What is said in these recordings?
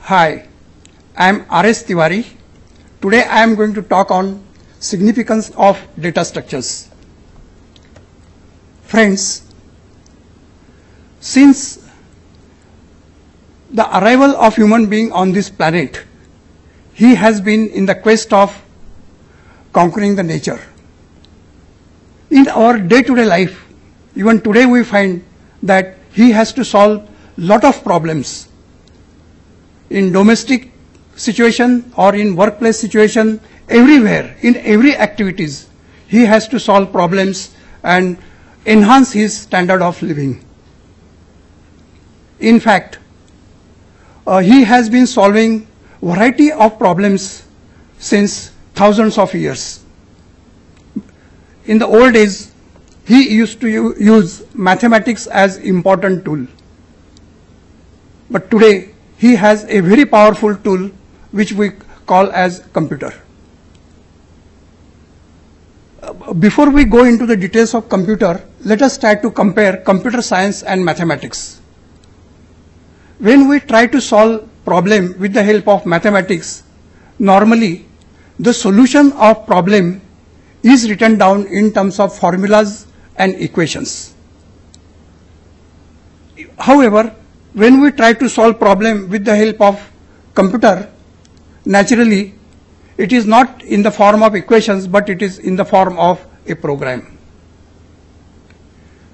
Hi, I am R.S. Tiwari. Today I am going to talk on significance of data structures. Friends, since the arrival of human being on this planet, he has been in the quest of conquering the nature. In our day-to-day life, even today we find that he has to solve lot of problems. In domestic situation or in workplace situation, everywhere, in every activities, he has to solve problems and enhance his standard of living. In fact, he has been solving variety of problems since thousands of years. In the old days, he used to use mathematics as important tool. But today, he has a very powerful tool which we call as computer. Before we go into the details of computer, let us try to compare computer science and mathematics. When we try to solve problem with the help of mathematics, normally the solution of problem is written down in terms of formulas and equations. However, when we try to solve problem with the help of computer, naturally it is not in the form of equations, but it is in the form of a program.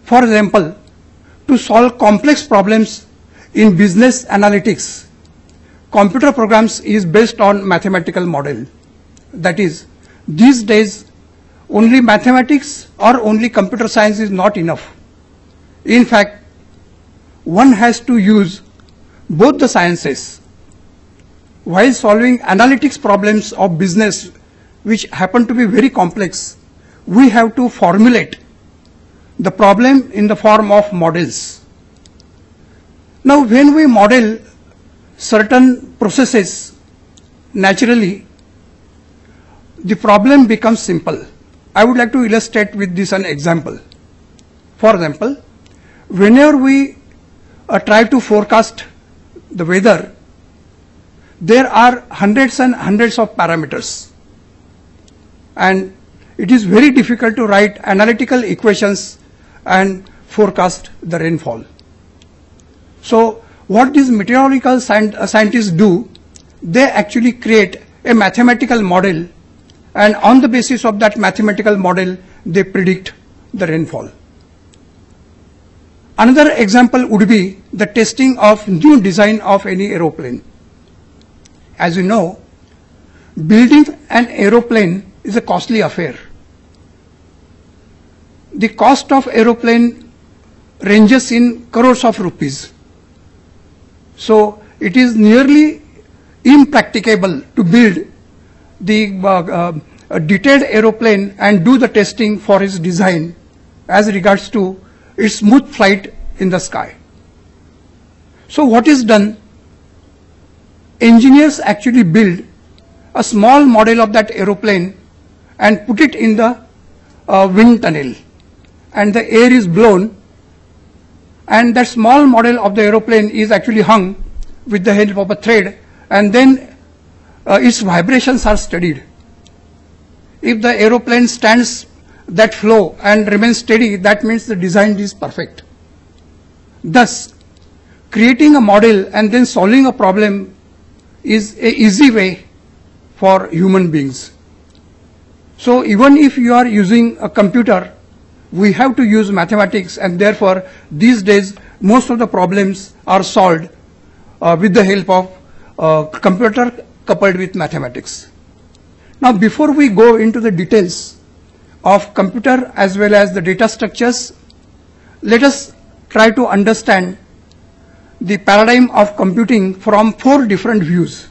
For example, to solve complex problems in business analytics, computer programs is based on mathematical model. That is, these days only mathematics or only computer science is not enough. In fact, one has to use both the sciences. While solving analytics problems of business, which happen to be very complex, we have to formulate the problem in the form of models. Now, when we model certain processes, naturally, the problem becomes simple. I would like to illustrate with this an example. For example, whenever we try to forecast the weather, there are hundreds and hundreds of parameters, and it is very difficult to write analytical equations and forecast the rainfall. So what these meteorological scientists do, they actually create a mathematical model, and on the basis of that mathematical model, they predict the rainfall. Another example would be the testing of new design of any aeroplane. As you know, building an aeroplane is a costly affair. The cost of aeroplane ranges in crores of rupees. So it is nearly impracticable to build the detailed aeroplane and do the testing for its design as regards to its smooth flight in the sky. So what is done? Engineers actually build a small model of that aeroplane and put it in the wind tunnel, and the air is blown, and that small model of the aeroplane is actually hung with the help of a thread, and then its vibrations are studied. If the aeroplane stands that flow and remains steady, that means the design is perfect. Thus, creating a model and then solving a problem is an easy way for human beings. So even if you are using a computer, we have to use mathematics, and therefore these days most of the problems are solved with the help of computer coupled with mathematics. Now, before we go into the details of computer as well as the data structures, let us try to understand the paradigm of computing from 4 different views.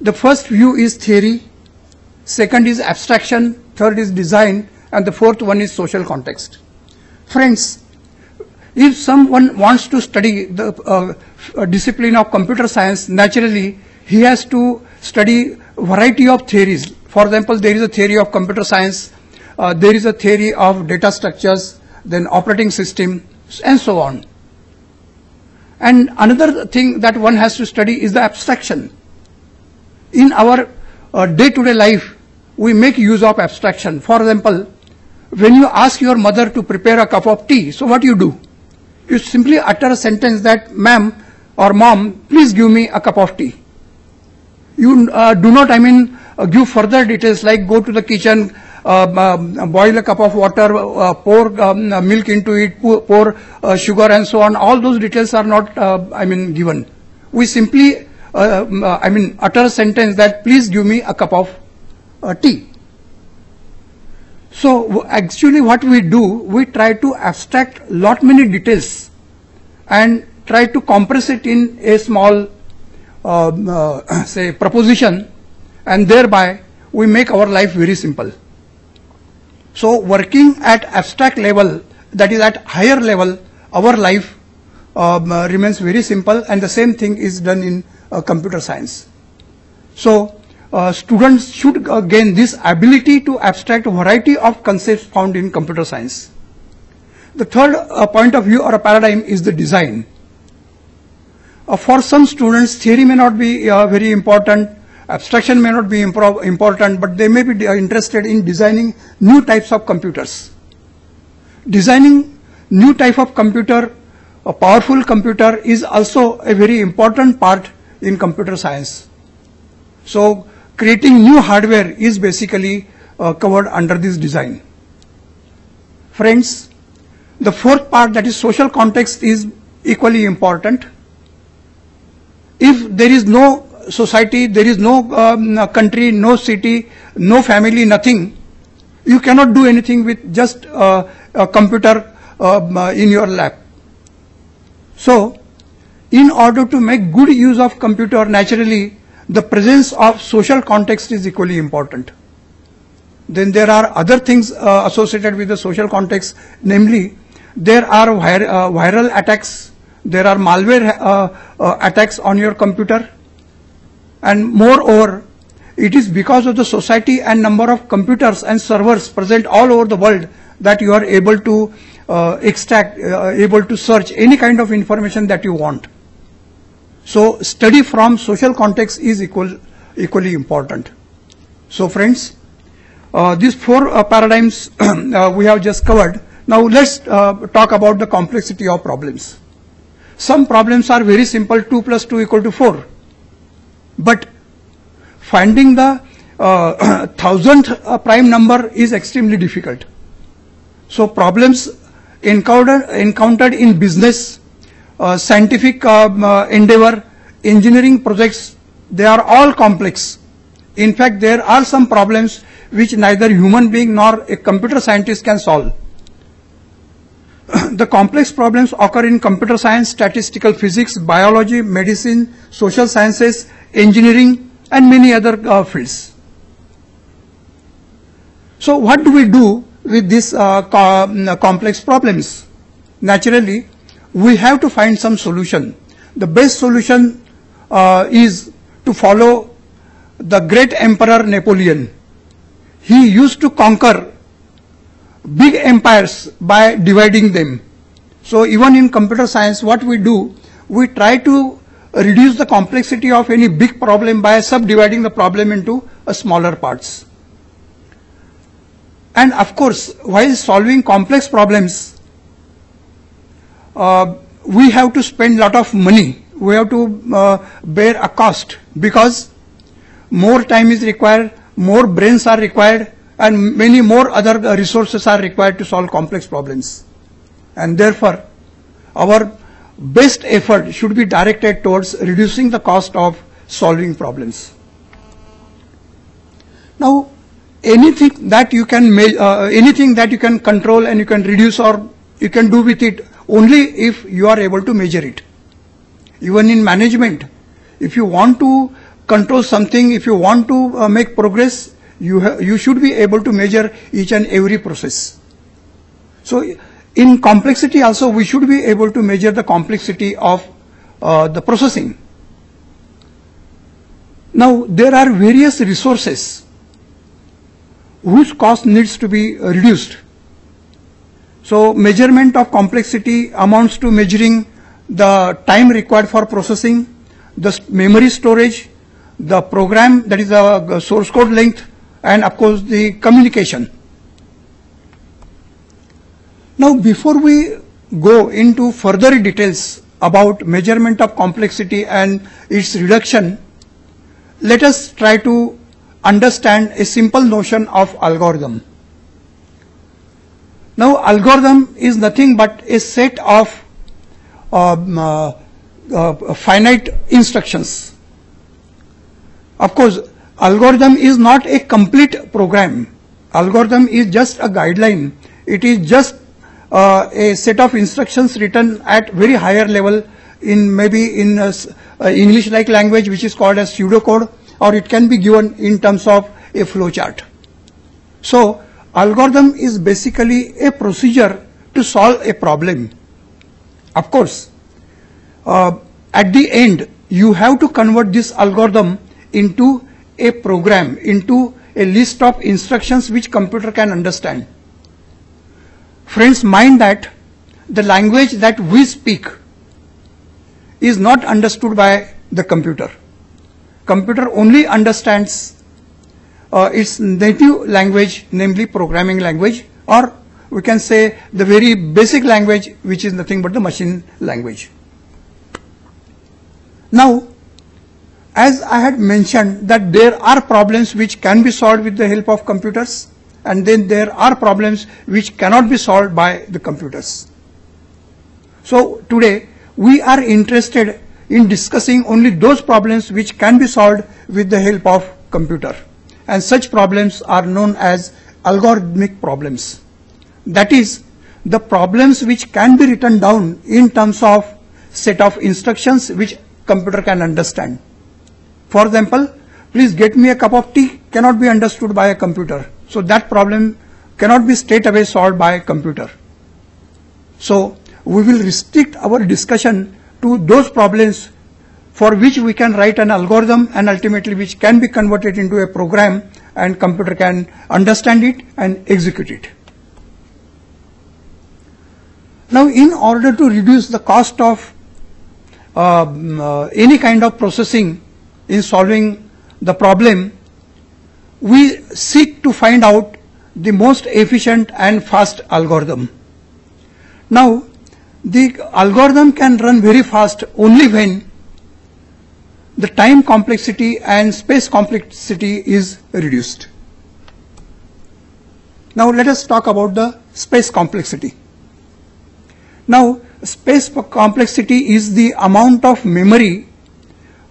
The first view is theory, second is abstraction, third is design, and the fourth one is social context. Friends, if someone wants to study the discipline of computer science, naturally he has to study variety of theories. For example, there is a theory of computer science, there is a theory of data structures, then operating system, and so on. And another thing that one has to study is the abstraction. In our day-to-day life, we make use of abstraction. For example, when you ask your mother to prepare a cup of tea, so what you do? You simply utter a sentence that, ma'am or mom, please give me a cup of tea. You do not, give further details like go to the kitchen, boil a cup of water, pour milk into it, pour sugar and so on. All those details are not, given. We simply, utter a sentence that please give me a cup of tea. So actually what we do, we try to abstract lot many details and try to compress it in a small, say, proposition, and thereby we make our life very simple. So working at abstract level, that is at higher level, our life remains very simple, and the same thing is done in computer science. So students should gain this ability to abstract a variety of concepts found in computer science. The third point of view or a paradigm is the design. For some students, theory may not be very important, abstraction may not be important, but they may be interested in designing new types of computers. Designing new type of computer, a powerful computer, is also a very important part in computer science. So creating new hardware is basically covered under this design. Friends, the fourth part, that is social context, is equally important. If there is no society, there is no country, no city, no family, nothing, you cannot do anything with just a computer in your lab. So in order to make good use of computer, naturally the presence of social context is equally important. Then there are other things associated with the social context, namely there are viral attacks, there are malware attacks on your computer, and moreover, it is because of the society and number of computers and servers present all over the world that you are able to extract, able to search any kind of information that you want. So study from social context is equally important. So friends, these four paradigms we have just covered. Now let's talk about the complexity of problems. Some problems are very simple, 2 plus 2 equal to 4. But finding the 1000th prime number is extremely difficult. So problems encountered in business, scientific endeavor, engineering projects, they are all complex. In fact, there are some problems which neither human being nor a computer scientist can solve. The complex problems occur in computer science, statistical physics, biology, medicine, social sciences, engineering, and many other fields. So what do we do with these complex problems? Naturally, we have to find some solution. The best solution is to follow the great emperor Napoleon. He used to conquer big empires by dividing them. So even in computer science, what we do, we try to reduce the complexity of any big problem by subdividing the problem into smaller parts. And of course, while solving complex problems, we have to spend a lot of money. We have to bear a cost, because more time is required, more brains are required, and many more other resources are required to solve complex problems. And therefore, our best effort should be directed towards reducing the cost of solving problems. Now, anything that you can anything that you can control and you can reduce, or you can do with it only if you are able to measure it. Even in management, if you want to control something, if you want to make progress, you should be able to measure each and every process. So in complexity also, we should be able to measure the complexity of the processing. Now there are various resources whose cost needs to be reduced. So measurement of complexity amounts to measuring the time required for processing, the memory storage, the program, that is the source code length, and of course the communication. Now before we go into further details about measurement of complexity and its reduction, let us try to understand a simple notion of algorithm. Now algorithm is nothing but a set of finite instructions. Of course, algorithm is not a complete program. Algorithm is just a guideline. It is just a set of instructions written at very higher level in maybe in English like language, which is called as pseudocode, or it can be given in terms of a flowchart. So algorithm is basically a procedure to solve a problem. Of course, at the end you have to convert this algorithm into a program, into a list of instructions which computer can understand. Friends, mind that the language that we speak is not understood by the computer. Computer only understands its native language, namely programming language, or we can say the very basic language, which is nothing but the machine language. Now, as I had mentioned that there are problems which can be solved with the help of computers, and then there are problems which cannot be solved by the computers. So today we are interested in discussing only those problems which can be solved with the help of computer, and such problems are known as algorithmic problems. That is, the problems which can be written down in terms of set of instructions which computer can understand. For example, please get me a cup of tea cannot be understood by a computer. So that problem cannot be straight away solved by a computer. So we will restrict our discussion to those problems for which we can write an algorithm and ultimately which can be converted into a program and computer can understand it and execute it. Now, in order to reduce the cost of any kind of processing in solving the problem, we seek to find out the most efficient and fast algorithm. Now, the algorithm can run very fast only when the time complexity and space complexity is reduced. Now, let us talk about the space complexity. Now, space complexity is the amount of memory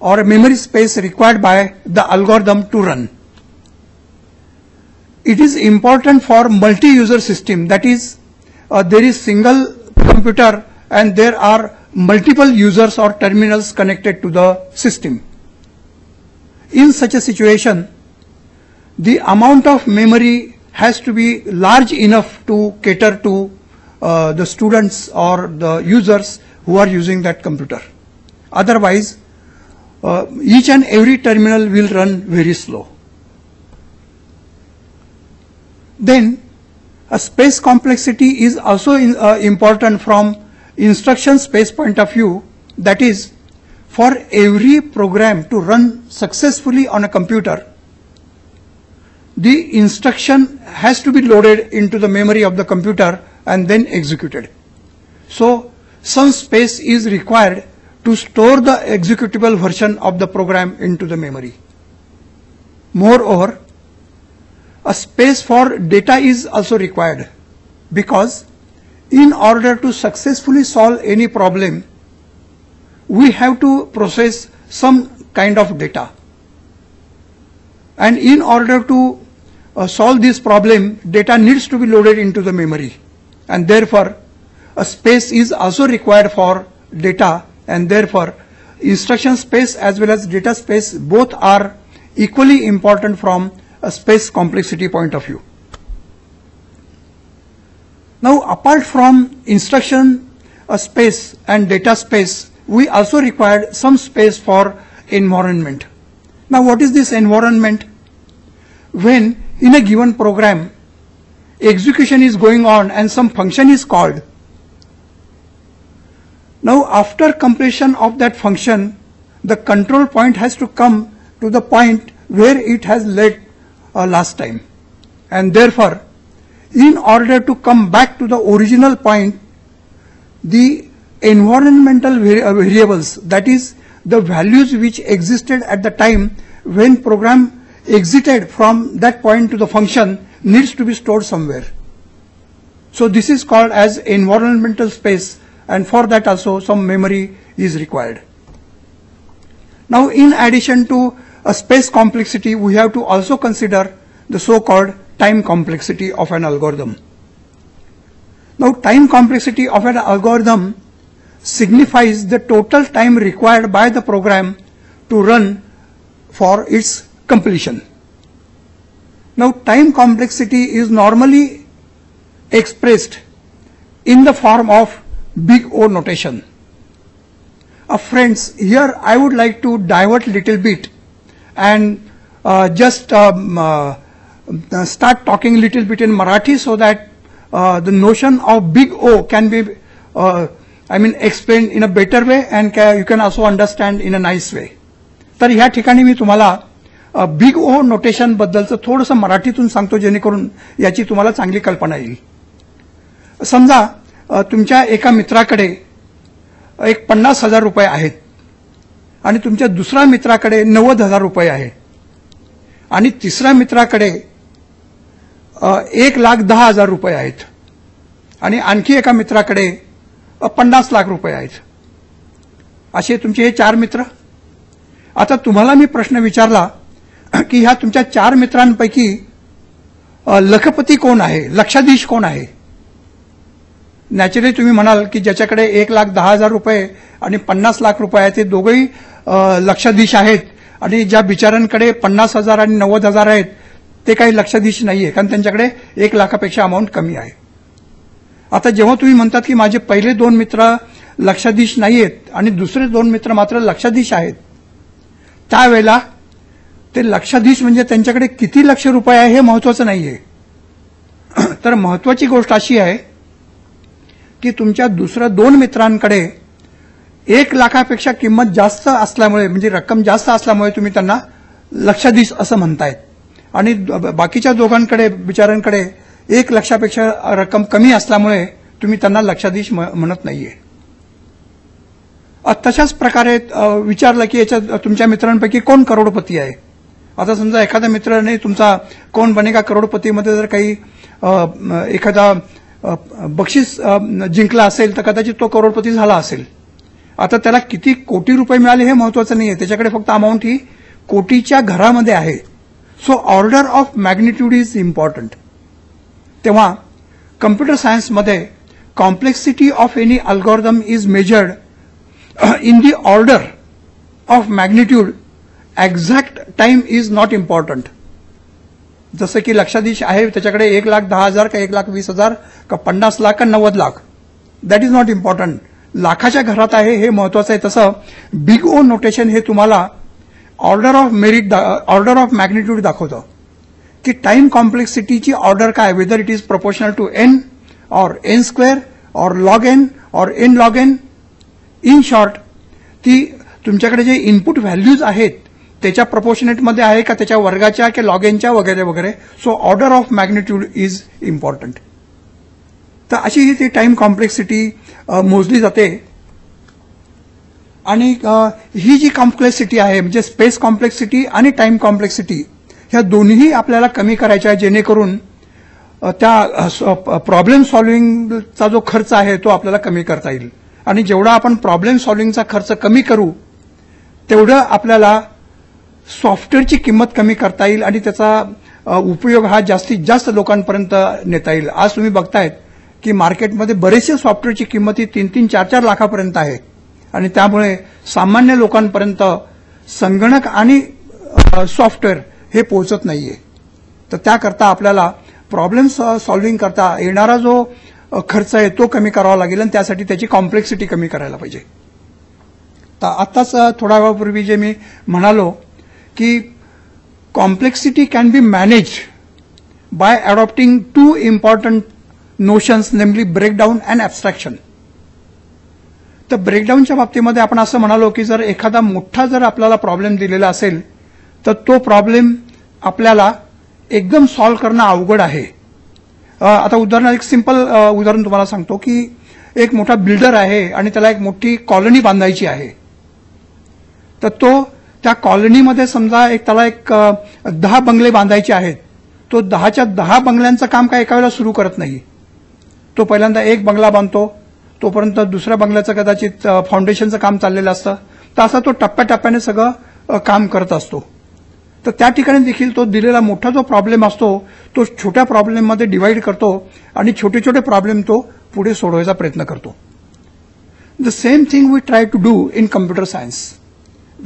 or memory space required by the algorithm to run. It is important for multi-user system, that is, there is single computer and there are multiple users or terminals connected to the system. In such a situation, the amount of memory has to be large enough to cater to the students or the users who are using that computer. Otherwise, each and every terminal will run very slow. Then a space complexity is also important from instruction space point of view. That is, for every program to run successfully on a computer, the instruction has to be loaded into the memory of the computer and then executed. So some space is required to store the executable version of the program into the memory. Moreover, a space for data is also required, because in order to successfully solve any problem, we have to process some kind of data. And in order to solve this problem, data needs to be loaded into the memory. And therefore, a space is also required for data, and therefore, instruction space as well as data space both are equally important from a space complexity point of view. Now, apart from instruction space and data space, we also required some space for environment. Now, what is this environment? When in a given program, execution is going on and some function is called, Now after completion of that function, the control point has to come to the point where it has led last time, and therefore in order to come back to the original point, the environmental variables, that is the values which existed at the time when program exited from that point to the function, needs to be stored somewhere. So this is called as environmental space, and for that also some memory is required. Now in addition to a space complexity, we have to also consider the so-called time complexity of an algorithm. Now time complexity of an algorithm signifies the total time required by the program to run for its completion. Now time complexity is normally expressed in the form of big O notation. Friends, here I would like to divert little bit and just start talking little bit in Marathi so that the notion of big O can be explained in a better way, and you can also understand in a nice way. तर ह्या ठिकाणी मी तुम्हाला big O notation बद्दलचं थोडंसं मराठीतून सांगतो, जेणेकरून याची तुम्हाला चांगली कल्पना येईल. समजा तुमच्या एका मित्राकडे एक 50,000 रुपये आहेत आणि तुमच्या दुसऱ्या मित्राकडे 90,000 रुपये आहेत आणि तिसऱ्या मित्राकडे 1,10,000 रुपये आहेत आणि आणखी एका मित्राकडे 50 लाख रुपये आहेत. असे तुमचे हे 4 मित्र. आता तुम्हाला मी प्रश्न विचारला की ह्या तुमच्या 4 मित्रांपैकी लखपती कोण आहे, लक्षाधीश कोण आहे? नॅचरली तुम्ही म्हणाल की ज्याच्याकडे 1,10,000 रुपये आणि 50 लाख रुपये आहेत ते दोघेही लक्षाधीश आहेत, आणि ज्या बिचाऱ्यांकडे 50,000 आणि 90,000 आहेत ते काही लक्षाधीश नाहीये, कारण त्यांच्याकडे 1 लाखापेक्षा अमाऊंट कमी आहे. आता जेव्हा तुम्ही म्हणतात की माझे पहिले 2 मित्र लक्षाधीश नाहीयेत आणि दुसरे 2 मित्र मात्र लक्षाधीश आहेत, त्यावेळेला ते लक्षाधीश म्हणजे त्यांच्याकडे किती लक्ष रुपये आहे हे महत्वाचं नाहीये. तर महत्वाची गोष्ट अशी आहे की तुमच्या दुसऱ्या 2 मित्रांकडे 1 लाखापेक्षा किंमत जास्त असल्यामुळे, म्हणजे रक्कम जास्त असल्यामुळे तुम्ही त्यांना लक्षाधीश असं म्हणतायत, आणि बाकीच्या दोघांकडे बिचाऱ्यांकडे 1 लाखापेक्षा रक्कम कमी असल्यामुळे तुम्ही त्यांना लक्षाधीश म्हणत नाहीये. तशाच प्रकारे विचारलं की याच्या तुमच्या मित्रांपैकी कोण करोडपती आहे. आता समजा एखाद्या मित्राने तुमचा कोण बनेगा करोडपतीमध्ये जर काही एखादा बक्षीस जिंकला असेल तर कदाचित तो करोडपती झाला असेल. आता त्याला किती कोटी रुपये मिळाले हे महत्वाचं नाहीये, त्याच्याकडे फक्त अमाऊंट ही कोटीच्या घरामध्ये आहे. So order of magnitude is important. तेव्हा कम्प्युटर सायन्समध्ये complexity of any algorithm is measured in the order of magnitude. Exact time is not important. जसं की लक्षाधीश आहे त्याच्याकडे 1,10,000 का 1,20,000 का 50 लाख का 90 lakh, that is not important. लाखाच्या घरात आहे हे महत्वाचं आहे. तसं बिग ओ नोटेशन हे तुम्हाला order of merit, order of magnitude दाखवतं की टाइम कॉम्प्लेक्सिटीची ऑर्डर काय, whether it is proportional to n or n square or log n or n log n. In short, ती तुमच्याकडे जे इनपुट व्हॅल्यूज आहेत त्याच्या प्रोपोर्शनेटमध्ये आहे का त्याच्या वर्गाच्या की लॉग एनच्या वगैरे वगैरे. So order of magnitude is important. तर अशी ही ती टाइम कॉम्प्लेक्सिटी मोजली जाते. आणि ही जी कॉम्प्लेक्सिटी आहे म्हणजे स्पेस कॉम्प्लेक्सिटी आणि टाइम कॉम्प्लेक्सिटी ह्या दोन्ही आपल्याला कमी करायच्या आहे, जेणेकरून त्या प्रॉब्लेम सॉल्व्हिंगचा जो खर्च आहे तो आपल्याला कमी करता येईल. आणि जेवढा आपण प्रॉब्लेम सॉल्व्हिंगचा खर्च कमी करू तेवढं आपल्याला सॉफ्टवेअरची किंमत कमी करता येईल आणि त्याचा उपयोग हा जास्तीत जास्त लोकांपर्यंत नेता येईल. आज तुम्ही बघतायत की मार्केटमध्ये बरेचसे सॉफ्टवेअरची किंमत ही 3-3, 4-4 लाखापर्यंत आहे आणि त्यामुळे सामान्य लोकांपर्यंत संगणक आणि सॉफ्टवेअर हे पोहोचत नाहीये. तर त्याकरता आपल्याला प्रॉब्लेम सॉल्व्हिंग करता येणारा जो खर्च आहे तो कमी करावा लागेल आणि त्यासाठी त्याची कॉम्प्लेक्सिटी कमी करायला पाहिजे. तर आत्ताच थोड्या वेळापूर्वी जे मी म्हणालो की complexity can be manage bye adopting 2 important notions, namely breakdown and abstraction. तर ब्रेकडाऊनच्या बाबतीमध्ये आपण असं म्हणालो की जर एखादा मोठा जर आपल्याला प्रॉब्लेम दिलेला असेल तर तो प्रॉब्लेम आपल्याला एकदम सॉल्व्ह करणं अवघड आहे. आता उदाहरणार्थ एक सिंपल उदाहरण तुम्हाला सांगतो की एक मोठा बिल्डर आहे आणि त्याला एक मोठी कॉलनी बांधायची आहे. तर तो त्या कॉलनीमध्ये समजा त्याला 10 बंगले बांधायचे आहेत. तो 10च्या 10 बंगल्यांचं काम काय एका वेळेला सुरू करत नाही. तो पहिल्यांदा एक बंगला बांधतो, तोपर्यंत दुसऱ्या बंगल्याचं कदाचित फाउंडेशनचं काम चाललेलं असतं. तर असं तो टप्प्याटप्प्याने सगळं काम करत असतो. तर त्या ठिकाणी देखील तो दिलेला मोठा जो प्रॉब्लेम असतो तो छोट्या प्रॉब्लेममध्ये डिवाइड करतो आणि छोटे छोटे प्रॉब्लेम तो पुढे सोडवायचा प्रयत्न करतो. The same thing we try to do in computer science.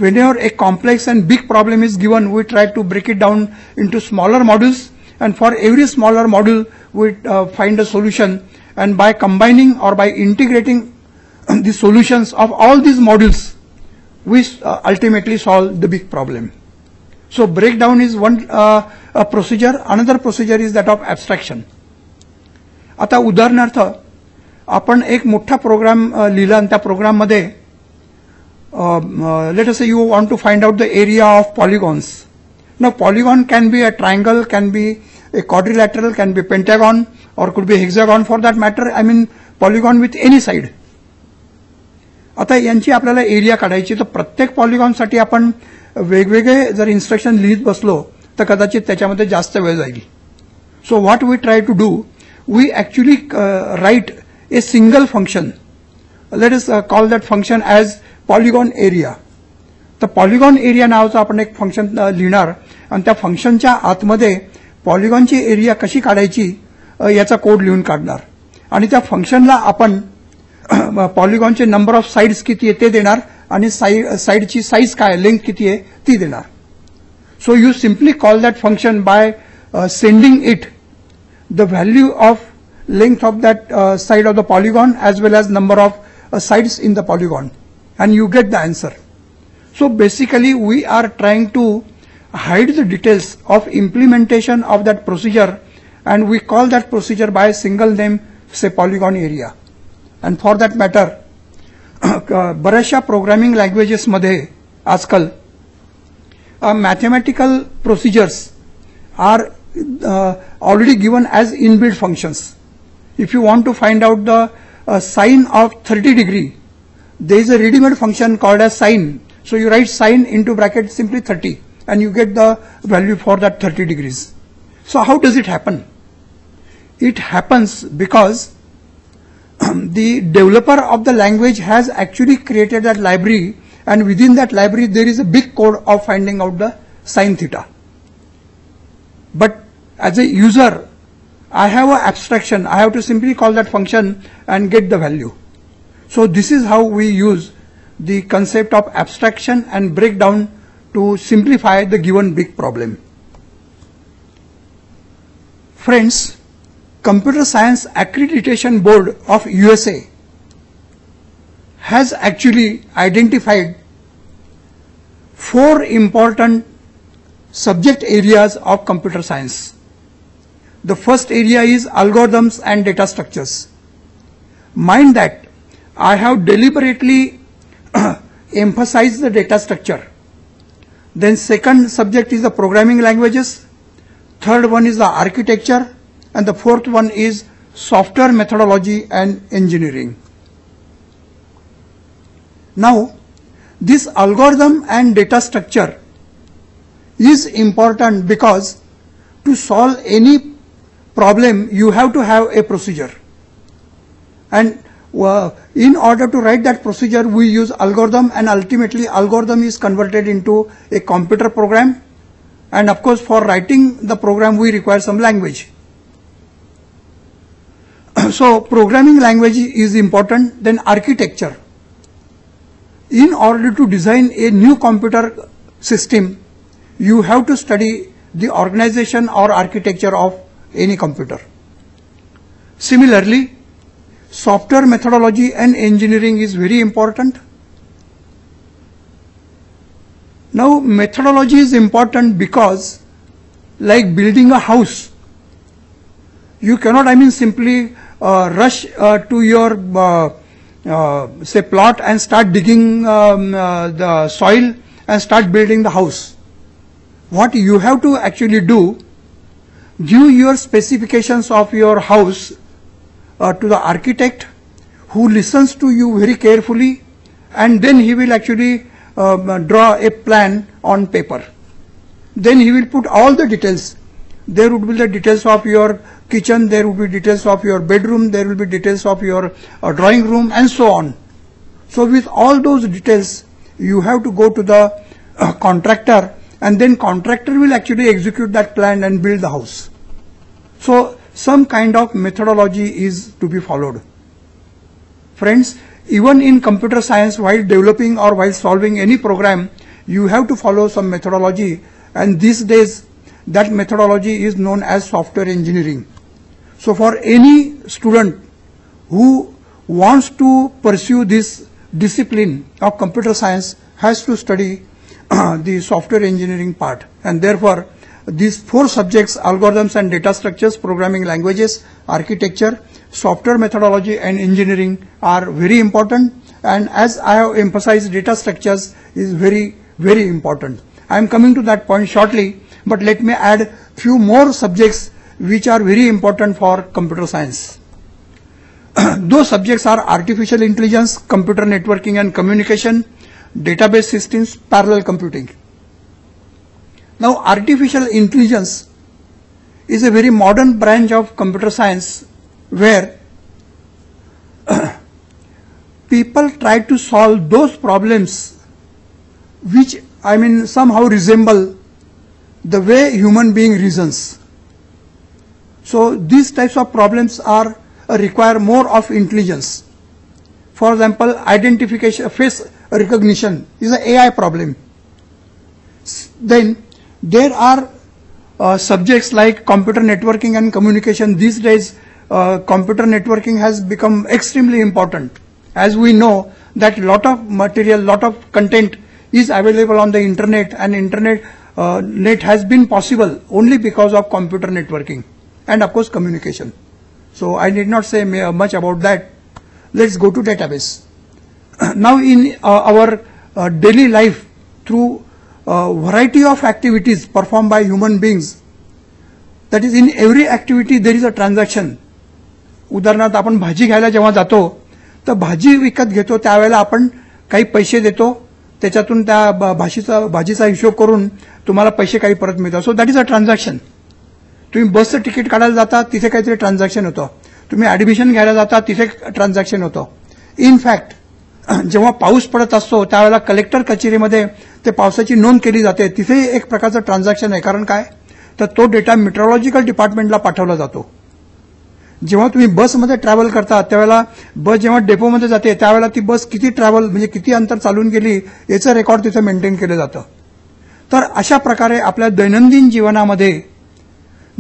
Whenever a complex and big problem is given, we try to break it down into smaller modules, and for every smaller module, we find a solution, and by combining or by integrating the solutions of all these modules, we ultimately solve the big problem. So breakdown is one procedure. Another procedure is that of abstraction. आता उदाहरणार्थ आपण एक मोठा programme लिहिला आणि त्या प्रोग्राममध्ये let us say you want to find out the area of polygons. Now polygon can be a triangle, can be a quadrilateral, can be pentagon, or could be hexagon for that matter. I mean polygon with any side. आता यांची आपल्याला area काढायची तर प्रत्येक पॉलिगॉनसाठी आपण वेगवेगळे जर instruction लिहित बसलो तर कदाचित त्याच्यामध्ये जास्त वेळ जाईल. So what we try to do, we actually write a single function. Let us call that function as polygon area. तर पॉलिगॉन एरिया नावाचं आपण एक फंक्शन लिहिणार आणि त्या फंक्शनच्या आतमध्ये पॉलिगॉनची एरिया कशी काढायची याचा कोड लिहून काढणार आणि त्या फंक्शनला आपण पॉलिगॉनचे नंबर ऑफ साइड्स किती आहे ते देणार आणि साइडची साईज काय लेंथ किती आहे ती देणार. So you simply call that function by sending it the value of length of that side of the polygon as well as number of sides in the polygon, and you get the answer. So basically we are trying to hide the details of implementation of that procedure, and we call that procedure by a single name, say polygon area. And for that matter बऱ्याचशा programming languages मध्ये आजकाल mathematical procedures are already given as inbuilt functions. If you want to find out the sine of 30 degree, there is a ready-made function called as sine. So you write sine into bracket simply 30 and you get the value for that 30 degrees. So how does it happen? It happens because the developer of the language has actually created that library, and within that library there is a big code of finding out the sine theta. But as a user, I have an abstraction. I have to simply call that function and get the value. So this is how we use the concept of abstraction and breakdown to simplify the given big problem. Friends, Computer Science Accreditation Board of USA has actually identified 4 important subject areas of computer science. The first area is algorithms and data structures. Mind that I have deliberately emphasized the data structure. Then second subject is the programming languages. Third one is the architecture. And the fourth one is software methodology and engineering. Now, this algorithm and data structure is important because to solve any problem you have to have a procedure. And in order to write that procedure we use algorithm, and ultimately algorithm is converted into a computer program. And of course for writing the program we require some language. So programming language is important. Then architecture. In order to design a new computer system, you have to study the organization or architecture of any computer. Similarly, software methodology and engineering is very important. Now methodology is important because, like building a house, you cannot simply rush to your say plot and start digging the soil and start building the house. What you have to actually do, give your specifications of your house to the architect, who listens to you very carefully, and then he will actually draw a plan on paper. Then he will put all the details. There would be the details of your kitchen, there would be details of your bedroom, there will be details of your drawing room, and so on. So with all those details, you have to go to the contractor, and then contractor will actually execute that plan and build the house. So some kind of methodology is to be followed. Friends, even in computer science, while developing or while solving any program, you have to follow some methodology, and these days that methodology is known as software engineering. So for any student who wants to pursue this discipline of computer science has to study the software engineering part, and therefore these 4 subjects, algorithms and data structures, programming languages, architecture, software methodology and engineering, are very important. And as I have emphasized, data structures is very, very important. I am coming to that point shortly, but let me add few more subjects which are very important for computer science. Those subjects are artificial intelligence, computer networking and communication, database systems, parallel computing. Now, artificial intelligence is a very modern branch of computer science where people try to solve those problems which, somehow resemble the way human being reasons. So these types of problems are require more of intelligence. For example, identification, face recognition is an AI problem. Then there are subjects like computer networking and communication. These days, computer networking has become extremely important. As we know that lot of material, lot of content is available on the internet, and net has been possible only because of computer networking and of course communication. So I need not say much about that. Let's go to database. Now in our daily life, through variety of activities performed by human beings, that is, in every activity there is a transaction. उदाहरणार्थ आपण भाजी घ्यायला जेव्हा जातो तर भाजी विकत घेतो त्यावेळेला आपण काही पैसे देतो, त्याच्यातून त्या भाजीचा हिशोब करून तुम्हाला पैसे काही परत मिळतात. So that is a transaction. तुम्ही बसचं तिकीट काढायला जाता तिथे काहीतरी ट्रान्झॅक्शन होतं, तुम्ही ऍडमिशन घ्यायला जाता तिथे ट्रान्झॅक्शन होतं. इन फॅक्ट जेव्हा पाऊस पडत असतो त्यावेळेला कलेक्टर कचेरीमध्ये ते पावसाची नोंद केली जाते, तिथे एक प्रकारचं ट्रान्झॅक्शन आहे. कारण काय तर तो डेटा मेट्रोलॉजिकल डिपार्टमेंटला पाठवला जातो. जेव्हा तुम्ही बसमध्ये ट्रॅव्हल करता त्यावेळेला बस जेव्हा डेपोमध्ये जाते त्यावेळेला ती बस किती ट्रॅव्हल म्हणजे किती अंतर चालून गेली याचं रेकॉर्ड तिथे मेंटेन केलं जातं. तर अशा प्रकारे आपल्या दैनंदिन जीवनामध्ये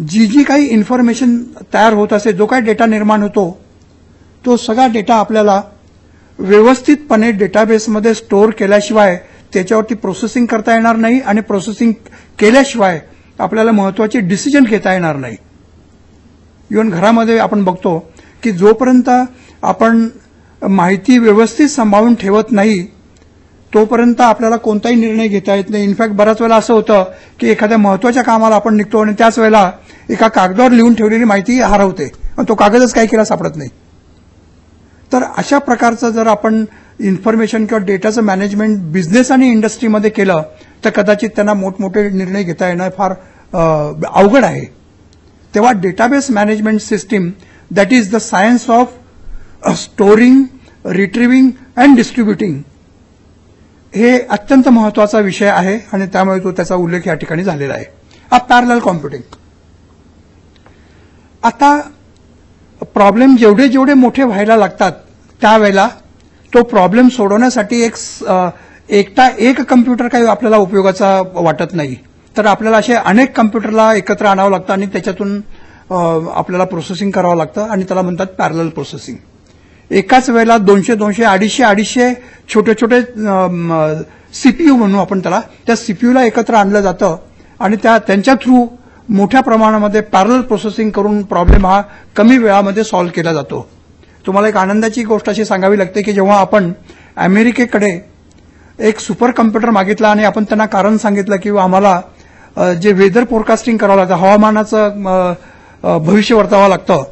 जी काही इन्फॉर्मेशन तयार होत असे, जो काही डेटा निर्माण होतो, तो सगळा डेटा आपल्याला व्यवस्थितपणे डेटाबेसमध्ये स्टोअर केल्याशिवाय त्याच्यावरती प्रोसेसिंग करता येणार नाही, आणि प्रोसेसिंग केल्याशिवाय आपल्याला महत्वाचे डिसिजन घेता येणार नाही. इव्हन घरामध्ये आपण बघतो की जोपर्यंत आपण माहिती व्यवस्थित सांभाळून ठेवत नाही तोपर्यंत आपल्याला कोणताही निर्णय घेता येत नाही. इनफॅक्ट बऱ्याच वेळेला असं होतं की एखाद्या महत्वाच्या कामाला आपण निघतो आणि त्याच वेळेला एका कागदावर लिहून ठेवलेली माहिती हरवते आणि तो कागदच काही केला सापडत नाही. तर अशा प्रकारचं जर आपण इन्फॉर्मेशन किंवा डेटाचं मॅनेजमेंट बिझनेस आणि इंडस्ट्रीमध्ये केलं तर कदाचित त्यांना मोठमोठे निर्णय घेता येणं फार अवघड आहे. तेव्हा database management system, that is the science of storing, retrieving and distributing, हे अत्यंत महत्वाचा विषय आहे आणि त्यामुळे तो त्याचा उल्लेख या ठिकाणी झालेला आहे. Parallel computing. आता प्रॉब्लेम जेवढे जेवढे मोठे व्हायला लागतात त्यावेळेला तो प्रॉब्लेम सोडवण्यासाठी एकटा एक कम्प्युटर काही आपल्याला उपयोगाचा वाटत नाही, तर आपल्याला असे अनेक कम्प्युटरला एकत्र आणावं लागतं आणि त्याच्यातून आपल्याला प्रोसेसिंग करावं लागतं आणि त्याला म्हणतात पॅरलल प्रोसेसिंग. एकाच वेळेला 200, 250 छोटे छोटे सीपीयू म्हणू आपण त्याला, त्या सीपीयूला एकत्र आणलं जातं आणि त्यांच्या थ्रू मोठ्या प्रमाणामध्ये पॅरलल प्रोसेसिंग करून प्रॉब्लेम हा कमी वेळामध्ये सॉल्व्ह केला जातो. तुम्हाला एक आनंदाची गोष्ट अशी सांगावी लागते की जेव्हा आपण अमेरिकेकडे एक सुपर कम्प्युटर मागितला आणि आपण त्यांना कारण सांगितलं की आम्हाला जे वेदर फोरकास्टिंग करावं लागतं, हवामानाचं भविष्य वर्तवावं लागतं,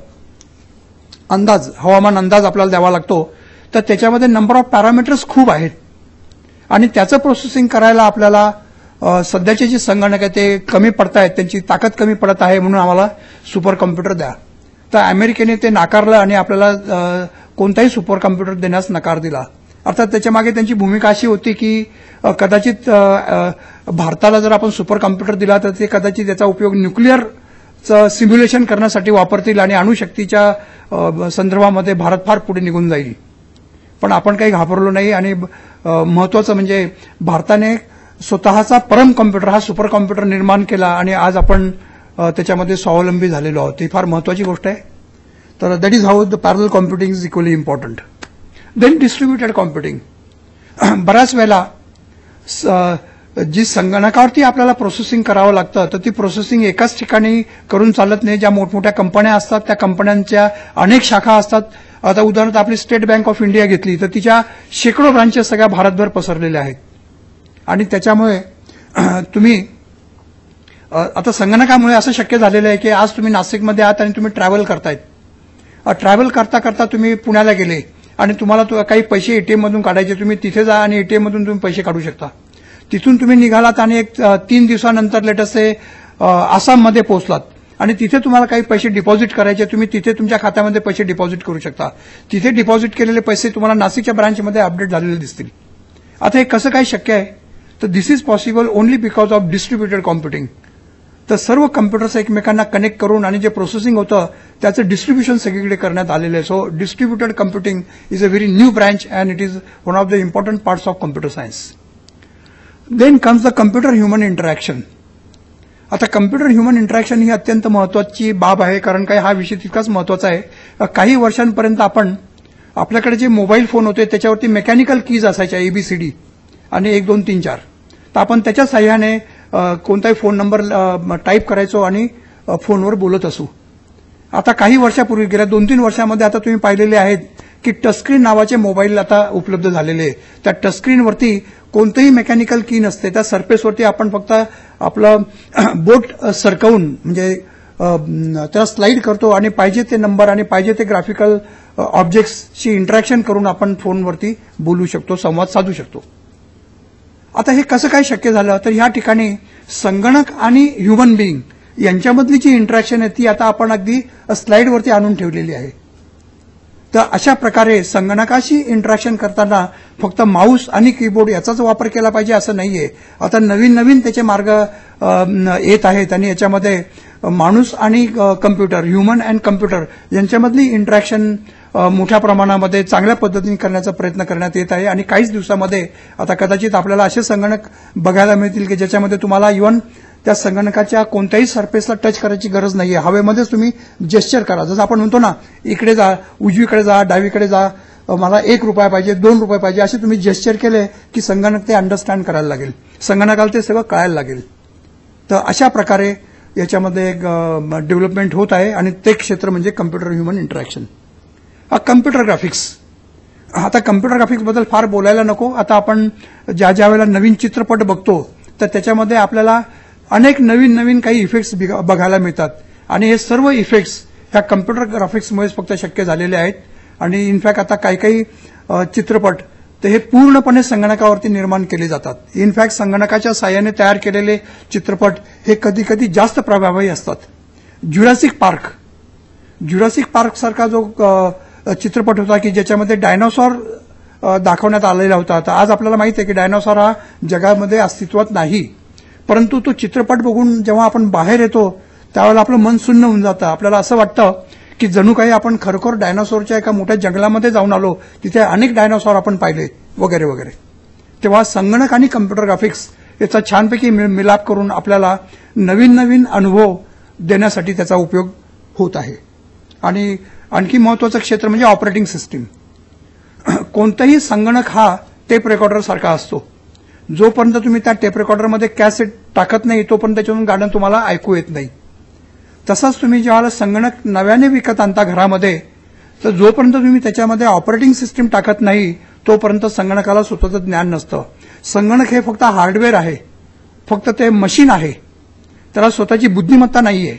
हवामान अंदाज आपल्याला द्यावा लागतो, तर त्याच्यामध्ये नंबर ऑफ पॅरामीटर्स खूप आहेत आणि त्याचं प्रोसेसिंग करायला आपल्याला सध्याचे जे संगणक आहे ते कमी पडत आहेत, त्यांची ताकद कमी पडत आहे, म्हणून आम्हाला सुपर कम्प्युटर द्या. तर अमेरिकेने ते नाकारलं आणि आपल्याला कोणताही सुपर कम्प्युटर देण्यास नकार दिला. अर्थात त्याच्यामागे त्यांची भूमिका अशी होती की कदाचित भारताला जर आपण सुपर कम्प्युटर दिला तर ते कदाचित त्याचा उपयोग न्यूक्लिअरचं सिम्युलेशन करण्यासाठी वापरतील आणि अणुशक्तीच्या संदर्भामध्ये भारत फार पुढे निघून जाईल. पण आपण काही घाबरलो नाही आणि महत्वाचं म्हणजे भारताने स्वतःचा परम कम्प्युटर हा सुपर कम्प्युटर निर्माण केला आणि आज आपण त्याच्यामध्ये स्वावलंबी झालेलो आहोत. ही फार महत्वाची गोष्ट आहे. तर that is how the parallel computing is equally important. Then distributed computing. बऱ्याच वेळेला जी संगणकावरती आपल्याला प्रोसेसिंग करावं लागतं तर ती प्रोसेसिंग एकाच ठिकाणी करून चालत नाही. ज्या मोठमोठ्या कंपन्या असतात त्या कंपन्यांच्या अनेक शाखा असतात. आता उदाहरणार्थ आपली स्टेट बँक ऑफ इंडिया घेतली तर तिच्या शेकडो ब्रांचेस सगळ्या भारतभर पसरलेल्या आहेत आणि त्याच्यामुळे तुम्ही आता संगणकामुळे असं शक्य झालेलं आहे की आज तुम्ही नाशिकमध्ये आहात आणि तुम्ही ट्रॅव्हल करतायत. ट्रॅव्हल करता करता तुम्ही पुण्याला गेले आणि तुम्हाला काही पैसे एटीएम मधून काढायचे, तुम्ही तिथे जा आणि एटीएम मधून तुम्ही पैसे काढू शकता. तिथून तुम्ही निघालात आणि एक 3 दिवसानंतर लेटेस्ट आसाममध्ये पोहोचलात आणि तिथे तुम्हाला काही पैसे डिपॉझिट करायचे, तुम्ही तिथे तुमच्या खात्यामध्ये पैसे डिपॉझिट करू शकता. तिथे डिपॉझिट केलेले पैसे तुम्हाला नाशिकच्या ब्रांचमध्ये अपडेट झालेले दिसतील. आता हे कसं काय शक्य आहे? तर this is possible only because of distributed computing. तर सर्व कम्प्युटर्स एकमेकांना कनेक्ट करून आणि जे प्रोसेसिंग होतं त्याचं डिस्ट्रीब्युशन सगळीकडे करण्यात आलेलं आहे. So distributed computing is a very new branch and it is one of the important parts of computer science. Then comes the computer human interaction. आता कम्प्युटर ह्युमन इंटरॅक्शन ही अत्यंत महत्वाची बाब आहे, कारण काय हा विषय तितकाच महत्वाचा आहे. काही वर्षांपर्यंत आपल्याकडे जे मोबाईल फोन होते त्याच्यावरती मेकॅनिकल कीज असायच्या, एबीसीडी आणि 1 2 3 4. तर आपण त्याच्या साह्याने कोणताही फोन नंबर टाईप करायचो आणि फोनवर बोलत असू. आता काही वर्षापूर्वी गेल्या 2-3 वर्षामध्ये आता तुम्ही पाहिलेले आहेत की टचस्क्रीन नावाचे मोबाईल आता उपलब्ध झालेले आहे. त्या टचस्क्रीनवरती कोणतंही मेकॅनिकल की नसते. त्या सरफेसवरती आपण फक्त आपलं बोट सरकवून म्हणजे त्याला स्लाइड करतो आणि पाहिजे ते नंबर आणि पाहिजे ते ग्राफिकल ऑब्जेक्ट्सशी इंटरॅक्शन करून आपण फोनवरती बोलू शकतो, संवाद साधू शकतो. आता हे कसं काय शक्य झालं? तर ह्या ठिकाणी संगणक आणि ह्युमन बिईंग यांच्यामधली जी इंटरॅक्शन आहे ती आता आपण अगदी स्लाइडवरती आणून ठेवलेली आहे. तर अशा प्रकारे संगणकाशी इंटरॅक्शन करताना फक्त माऊस आणि कीबोर्ड याचाच वापर केला पाहिजे असं नाहीये. आता नवीन नवीन त्याचे मार्ग येत आहेत आणि याच्यामध्ये माणूस आणि कम्प्युटर, ह्युमन अँड कम्प्युटर यांच्यामधली इंटरॅक्शन मोठ्या प्रमाणामध्ये चांगल्या पद्धतीने करण्याचा प्रयत्न करण्यात येत आहे. आणि काहीच दिवसामध्ये आता कदाचित आपल्याला असे संगणक बघायला मिळतील की ज्याच्यामध्ये तुम्हाला इव्हन त्या संगणकाच्या कोणत्याही सरफेसला टच करायची गरज नाहीये. हवेमध्येच तुम्ही जेस्चर करा. जसं आपण म्हणतो ना, इकडे जा, उजवीकडे जा, डावीकडे जा, मला 1 रुपया पाहिजे, 2 रुपये पाहिजे, असे तुम्ही जेस्चर केले की संगणक ते अंडरस्टँड करायला लागेल, संगणकाला ते सगळं कळायला लागेल. तर अशा प्रकारे याच्यामध्ये एक डेव्हलपमेंट होत आहे आणि ते क्षेत्र म्हणजे computer human interaction. Computer graphics. आता कम्प्युटर ग्राफिक्सबद्दल फार बोलायला नको. आता आपण ज्या वेळेला नवीन चित्रपट बघतो तर त्याच्यामध्ये आपल्याला अनेक नवीन नवीन काही इफेक्ट्स बघायला मिळतात आणि हे सर्व इफेक्ट्स ह्या कम्प्युटर ग्राफिक्समुळेच फक्त शक्य झालेले आहेत. आणि इनफॅक्ट आता काही चित्रपट तर हे पूर्णपणे संगणकावरती निर्माण केले जातात. इनफॅक्ट संगणकाच्या साह्याने तयार केलेले चित्रपट हे कधी कधी जास्त प्रभावी असतात. ज्युरासिक पार्क सारखा जो चित्रपट होता की ज्याच्यामध्ये डायनासॉर दाखवण्यात आलेला होता. तर आज आपल्याला माहित आहे की डायनासॉर हा जगामध्ये अस्तित्वात नाही, परंतु तो चित्रपट बघून जेव्हा आपण बाहेर येतो त्यावेळेला आपलं मन सुन्न होऊन जातं. आपल्याला असं वाटतं की जणू काही आपण खरोखर डायनासॉरच्या एका मोठ्या जंगलामध्ये जाऊन आलो, तिथे अनेक डायनासॉर आपण पाहिले वगैरे वगैरे. तेव्हा संगणक आणि कम्प्युटर ग्राफिक्स याचा छानपैकी मिलाप करून आपल्याला नवीन नवीन अनुभव देण्यासाठी त्याचा उपयोग होत आहे. आणि आणखी महत्वाचं क्षेत्र म्हणजे ऑपरेटिंग सिस्टीम. कोणताही संगणक हा टेप रेकॉर्डर सारखा असतो. जोपर्यंत तुम्ही त्या टेप रेकॉर्डरमध्ये कॅसेट टाकत नाही तोपर्यंत त्याच्यातून गाणं तुम्हाला ऐकू येत नाही. तसाच तुम्ही ज्यावेळेला संगणक नव्याने विकत आणता घरामध्ये तर जोपर्यंत तुम्ही त्याच्यामध्ये ऑपरेटिंग सिस्टीम टाकत नाही तोपर्यंत संगणकाला स्वतःचं ज्ञान नसतं. संगणक हे फक्त हार्डवेअर आहे, फक्त ते मशीन आहे, त्याला स्वतःची बुद्धिमत्ता नाहीये.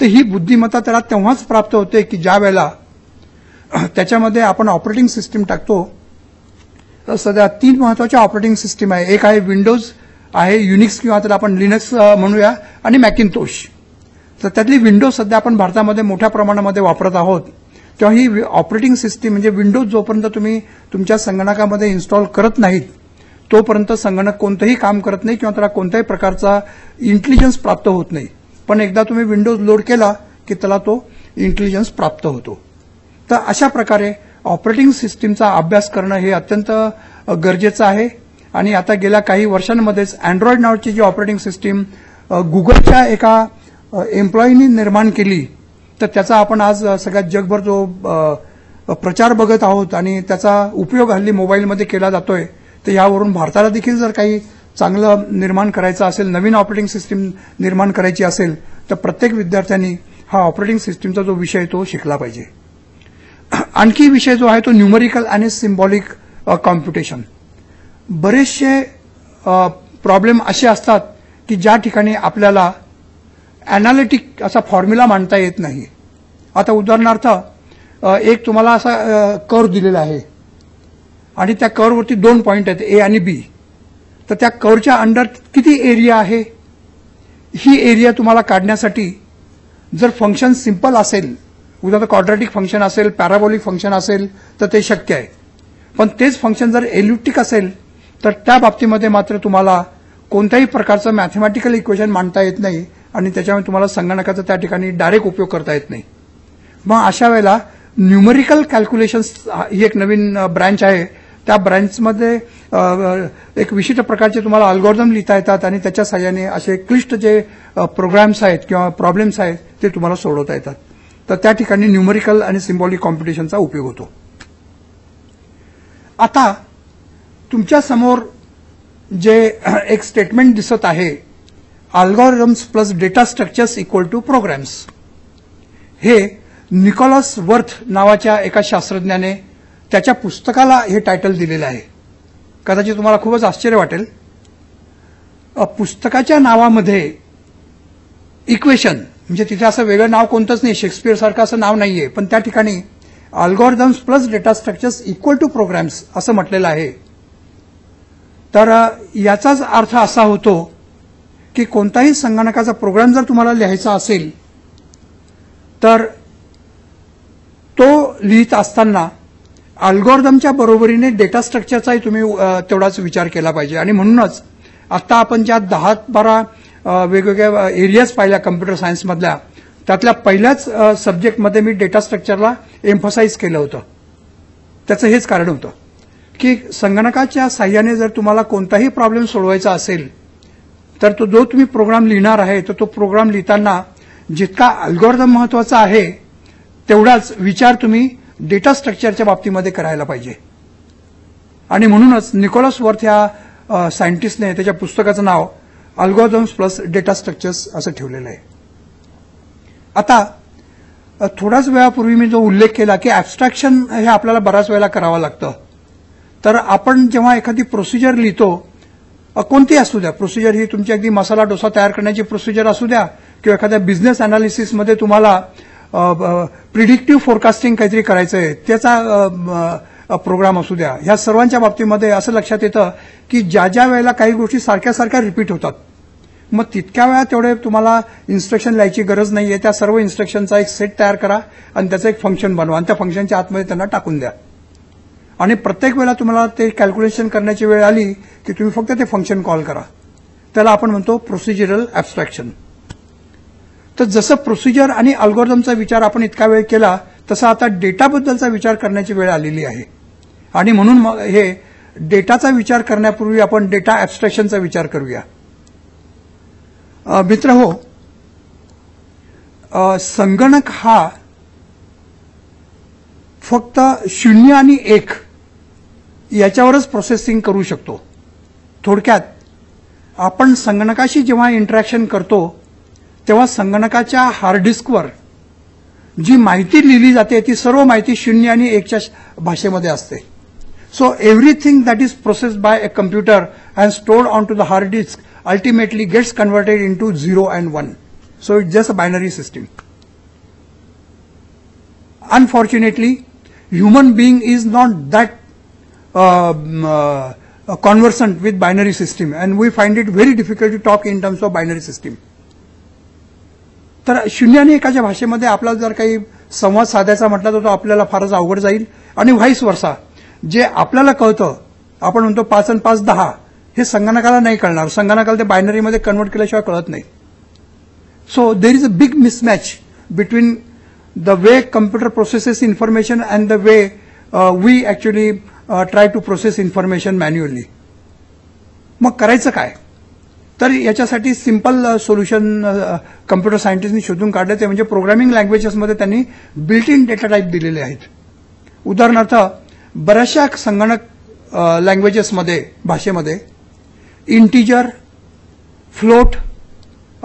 तर ही बुद्धिमत्ता त्याला तेव्हाच प्राप्त होते की ज्या वेळेला त्याच्यामध्ये आपण ऑपरेटिंग सिस्टीम टाकतो. तर सध्या 3 महत्वाच्या ऑपरेटिंग सिस्टीम आहे. एक आहे विंडोज आहे, युनिक्स किंवा त्याला आपण लिनक्स म्हणूया, आणि मॅकिनतोश. तर त्यातली विंडोज सध्या आपण भारतामध्ये मोठ्या प्रमाणामध्ये वापरत आहोत. तेव्हा ही ऑपरेटिंग सिस्टीम म्हणजे विंडोज जोपर्यंत तुम्ही तुमच्या संगणकामध्ये इन्स्टॉल करत नाहीत तोपर्यंत संगणक कोणतंही काम करत नाही किंवा त्याला कोणत्याही प्रकारचा इंटेलिजन्स प्राप्त होत नाही. पण एकदा तुम्ही विंडोज लोड केला की त्याला तो इंटेलिजन्स प्राप्त होतो. तर अशा प्रकारे ऑपरेटिंग सिस्टीमचा अभ्यास करणं हे अत्यंत गरजेचं आहे. आणि आता गेल्या काही वर्षांमध्येच अँड्रॉइड नावाची जी ऑपरेटिंग सिस्टीम गुगलच्या एका एम्प्लॉईनी निर्माण केली, तर त्याचा आपण आज सगळ्यात जगभर जो प्रचार बघत आहोत आणि त्याचा उपयोग हल्ली मोबाईलमध्ये केला जातोय. तर यावरून भारताला देखील जर काही चांगलं निर्माण करायचं असेल, नवीन ऑपरेटिंग सिस्टीम निर्माण करायची असेल, तर प्रत्येक विद्यार्थ्यांनी हा ऑपरेटिंग सिस्टीमचा जो विषय तो शिकला पाहिजे. आणखी विषय जो आहे तो न्यूमरिकल आणि सिम्बॉलिक कॉम्प्युटेशन. बरेचसे प्रॉब्लेम असे असतात की ज्या ठिकाणी आपल्याला अॅनालिटिक असा फॉर्म्युला मांडता येत नाही. आता उदाहरणार्थ एक तुम्हाला असा कर्व दिलेला आहे आणि त्या कर्ववरती 2 पॉइंट आहेत, ए आणि बी. तर त्या कर्वच्या अंडर किती एरिया आहे, ही एरिया तुम्हाला काढण्यासाठी जर फंक्शन सिंपल असेल, उदाहरणार्थ क्वाड्रॅटिक फंक्शन असेल, पॅराबोलिक फंक्शन असेल, तर ते शक्य आहे. पण तेच फंक्शन जर एलिप्टिक असेल तर त्या बाबतीमध्ये मात्र तुम्हाला कोणत्याही प्रकारचं मॅथमॅटिकल इक्वेशन मांडता येत नाही आणि त्याच्यामुळे तुम्हाला संगणकाचा त्या ठिकाणी डायरेक्ट उपयोग करता येत नाही. मग अशा वेळेला न्यूमरिकल कॅल्क्युलेशन्स ही एक नवीन ब्रँच आहे. त्या ब्रँचमध्ये एक विशिष्ट प्रकारचे तुम्हाला अल्गोरिदम लिहिता येतात आणि त्याच्या सहाय्याने असे क्लिष्ट जे प्रोग्राम्स आहेत किंवा प्रॉब्लेम्स आहेत ते तुम्हाला सोडवता येतात. तर त्या ठिकाणी न्यूमरिकल आणि सिम्बॉलिक कॉम्प्युटेशनचा उपयोग होतो. आता तुमच्या समोर जे एक स्टेटमेंट दिसत आहे, algorithms plus data structures equal to programs, हे निकोलस वर्थ नावाच्या एका शास्त्रज्ञाने त्याच्या पुस्तकाला हे टायटल दिलेलं आहे. कदाचित तुम्हाला खूपच आश्चर्य वाटेल. पुस्तकाच्या नावामध्ये इक्वेशन म्हणजे तिथे असं वेगळं नाव कोणतंच नाही, शेक्सपियर सारखं असं नाव नाहीये, पण त्या ठिकाणी algorithms plus data structures equal to programs असं म्हटलेलं आहे. तर याचाच अर्थ असा होतो की कोणताही संगणकाचा प्रोग्राम जर तुम्हाला लिहायचा असेल तर तो लिहित असताना अल्गोरिदमच्या बरोबरीने डेटा स्ट्रक्चरचाही तुम्ही तेवढाच विचार केला पाहिजे. आणि म्हणूनच आता आपण ज्या 10-12 वेगवेगळ्या एरियाज पाहिल्या कम्प्युटर सायन्समधल्या, त्यातल्या पहिल्याच सब्जेक्टमध्ये मी डेटा स्ट्रक्चरला एम्फसाइज केलं होतं. त्याचं हेच कारण होतं की संगणकाच्या साह्याने जर तुम्हाला कोणताही प्रॉब्लेम सोडवायचा असेल तर तो जो तुम्ही प्रोग्राम लिहिणार आहे तर तो प्रोग्राम लिहिताना जितका अल्गोरिदम महत्वाचा आहे तेवढाच विचार तुम्ही डेटा स्ट्रक्चरच्या बाबतीमध्ये करायला पाहिजे. आणि म्हणूनच निकोलस वर्थ या सायंटिस्टने त्याच्या पुस्तकाचं नाव अल्गोरिदम्स प्लस डेटा स्ट्रक्चर्स असं ठेवलेलं आहे. आता थोड्याच वेळापूर्वी मी जो उल्लेख केला की ॲब्स्ट्रॅक्शन हे आपल्याला बऱ्याच वेळेला करावं लागतं. तर आपण जेव्हा एखादी प्रोसिजर लिहितो, कोणती असू द्या प्रोसिजर, ही तुमची अगदी मसाला डोसा तयार करण्याची प्रोसिजर असू द्या किंवा एखाद्या बिझनेस अनालिसिसमध्ये तुम्हाला प्रिडिक्टिव्ह फोरकास्टिंग काहीतरी करायचं आहे त्याचा प्रोग्राम असू द्या, ह्या सर्वांच्या बाबतीमध्ये असं लक्षात येतं की ज्या ज्या वेळेला काही गोष्टी सारख्या सारख्या रिपीट होतात, मग तितक्या वेळा तेवढे तुम्हाला इन्स्ट्रक्शन लिहायची गरज नाहीये. त्या सर्व इन्स्ट्रक्शनचा एक सेट तयार करा आणि त्याचं एक फंक्शन बनवा आणि त्या फंक्शनच्या आतमध्ये त्यांना टाकून द्या. आणि प्रत्येक वेळेला तुम्हाला ते कॅल्क्युलेशन करण्याची वेळ आली की तुम्ही फक्त ते फंक्शन कॉल करा. त्याला आपण म्हणतो प्रोसिजरल ॲब्स्ट्रॅक्शन. तर जसं प्रोसिजर आणि अल्गोरिदमचा विचार आपण इतका वेळ केला तसा आता डेटाबद्दलचा विचार करण्याची वेळ आलेली आहे. आणि म्हणून मग हे डेटाचा विचार करण्यापूर्वी आपण डेटा ॲब्स्ट्रॅक्शनचा विचार करूया. मित्रहो, संगणक हा फक्त 0 आणि 1 याच्यावरच प्रोसेसिंग करू शकतो. थोडक्यात आपण संगणकाशी जेव्हा इंटरॅक्शन करतो तेव्हा संगणकाच्या हार्ड डिस्कवर जी माहिती लिहिली जाते ती सर्व माहिती 0 आणि 1च्या भाषेमध्ये असते. So everything that is processed by a computer and stored onto the hard disk ultimately gets converted into 0 and 1. So it's just a binary system. Unfortunately, human being is not that conversant with binary system, and we find it very difficult to talk in terms of binary system. तर 0 आणि 1च्या भाषेमध्ये आपला जर काही संवाद साधायचा म्हटला तर तो आपल्याला फारच अवघड जाईल, आणि व्हाईस वर्सा जे आपल्याला कळतं, आपण म्हणतो 5 आणि 5 10, हे संगणकाला नाही कळणार. संगणकाला ते बायनरीमध्ये कन्वर्ट केल्याशिवाय कळत नाही. So there is a big mismatch between the way computer processes information and the way we actually try to process information manually. मग करायचं काय? तर याच्यासाठी सिंपल सोल्युशन कम्प्युटर सायंटिस्टनी शोधून काढले, ते म्हणजे प्रोग्रामिंग लँग्वेजेसमध्ये त्यांनी बिल्ट इन डेटा टाईप दिलेले आहेत. उदाहरणार्थ बऱ्याचशा संगणक लँग्वेजेसमध्ये, भाषेमध्ये integer, float,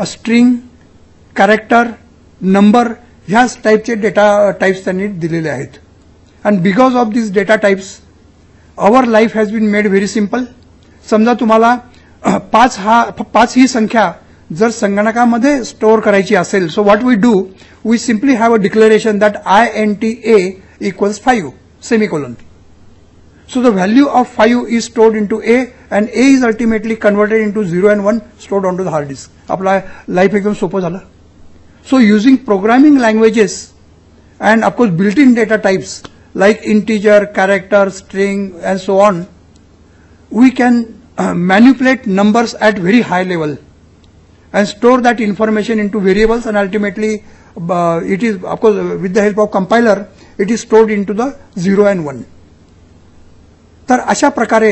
string, character, number ह्या टाईपचे डेटा टाईप्स त्यांनी दिलेले आहेत. And because of this data types our life has been made very simple. समजा तुम्हाला 5 ही संख्या जर संगणकामध्ये स्टोअर करायची असेल, so what we do, we simply have a declaration that INTA equals 5 semicolon. So the value of 5 is stored into A and A is ultimately converted into 0 and 1 stored onto the hard disk. आपला life एकदम सोपं झालं. So using programming languages and of course built-in data types like integer, character, string and so on, we can manipulate numbers at very high level and store that information into variables, and ultimately it is of course with the help of compiler it is stored into the 0 and 1. तर अशा प्रकारे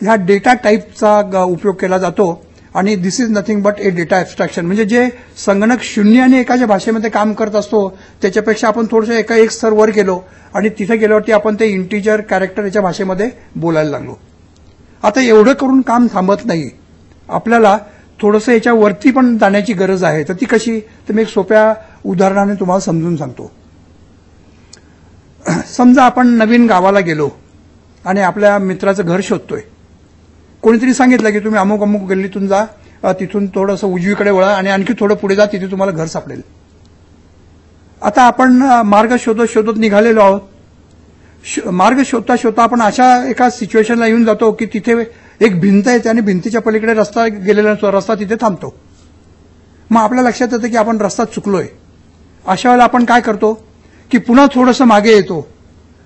ह्या data टाईपचा उपयोग केला जातो, आणि this is nothing but a data abstraction. म्हणजे जे संगणक 0 आणि 1च्या भाषेमध्ये काम करत असतो त्याच्यापेक्षा आपण थोडंसं एक स्तर वर गेलो आणि तिथे गेल्यावरती आपण ते इंटिजर, कॅरेक्टर याच्या भाषेमध्ये बोलायला लागलो. आता एवढं करून काम थांबत नाही, आपल्याला थोडंसं याच्यावरती पण जाण्याची गरज आहे. तर ती कशी? तर मी एक सोप्या उदाहरणाने तुम्हाला समजून सांगतो. समजा आपण नवीन गावाला गेलो आणि आपल्या मित्राचं घर शोधतोय. कोणीतरी सांगितलं की तुम्ही अमुक अमुक गल्लीतून जा, तिथून थोडंसं उजवीकडे वळा आणि आणखी थोडं पुढे जा, तिथे तुम्हाला घर सापडेल. आता आपण मार्ग शोधत शोधत निघालेलो आहोत. मार्ग शोधता शोधता आपण अशा एका सिच्युएशनला येऊन जातो की तिथे एक भिंत येते आणि भिंतीच्या पलीकडे रस्ता गेलेला रस्ता तिथे थांबतो. मग आपल्या लक्षात येतं की आपण रस्ता चुकलोय. अशा वेळेला आपण काय करतो की पुन्हा थोडंसं मागे येतो,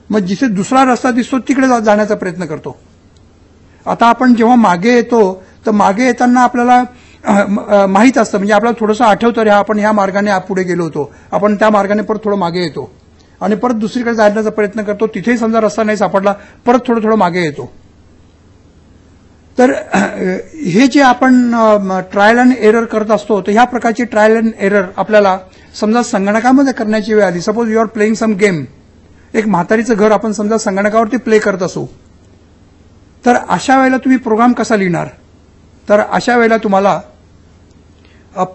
मग जिथे दुसरा रस्ता दिसतो तिकडे जाण्याचा प्रयत्न करतो. आता आपण जेव्हा मागे येतो तर मागे येताना आपल्याला माहीत असतं, म्हणजे आपल्याला थोडंसं आठवतं, रे आपण ह्या मार्गाने पुढे गेलो होतो, आपण त्या मार्गाने परत थोडं मागे येतो आणि परत दुसरीकडे जाण्याचा प्रयत्न करतो. तिथेही समजा रस्ता नाही सापडला, परत थोडं थोडं मागे येतो. तर हे जे आपण ट्रायल अँड एरर करत असतो, तर ह्या प्रकारची ट्रायल अँड एरर आपल्याला समजा संगणकामध्ये करण्याची वेळ आली. Suppose you are playing some game. एक म्हातारीचं घर आपण समजा संगणकावरती प्ले करत असू, तर अशा वेळेला तुम्ही प्रोग्राम कसा लिहिणार? तर अशा वेळेला तुम्हाला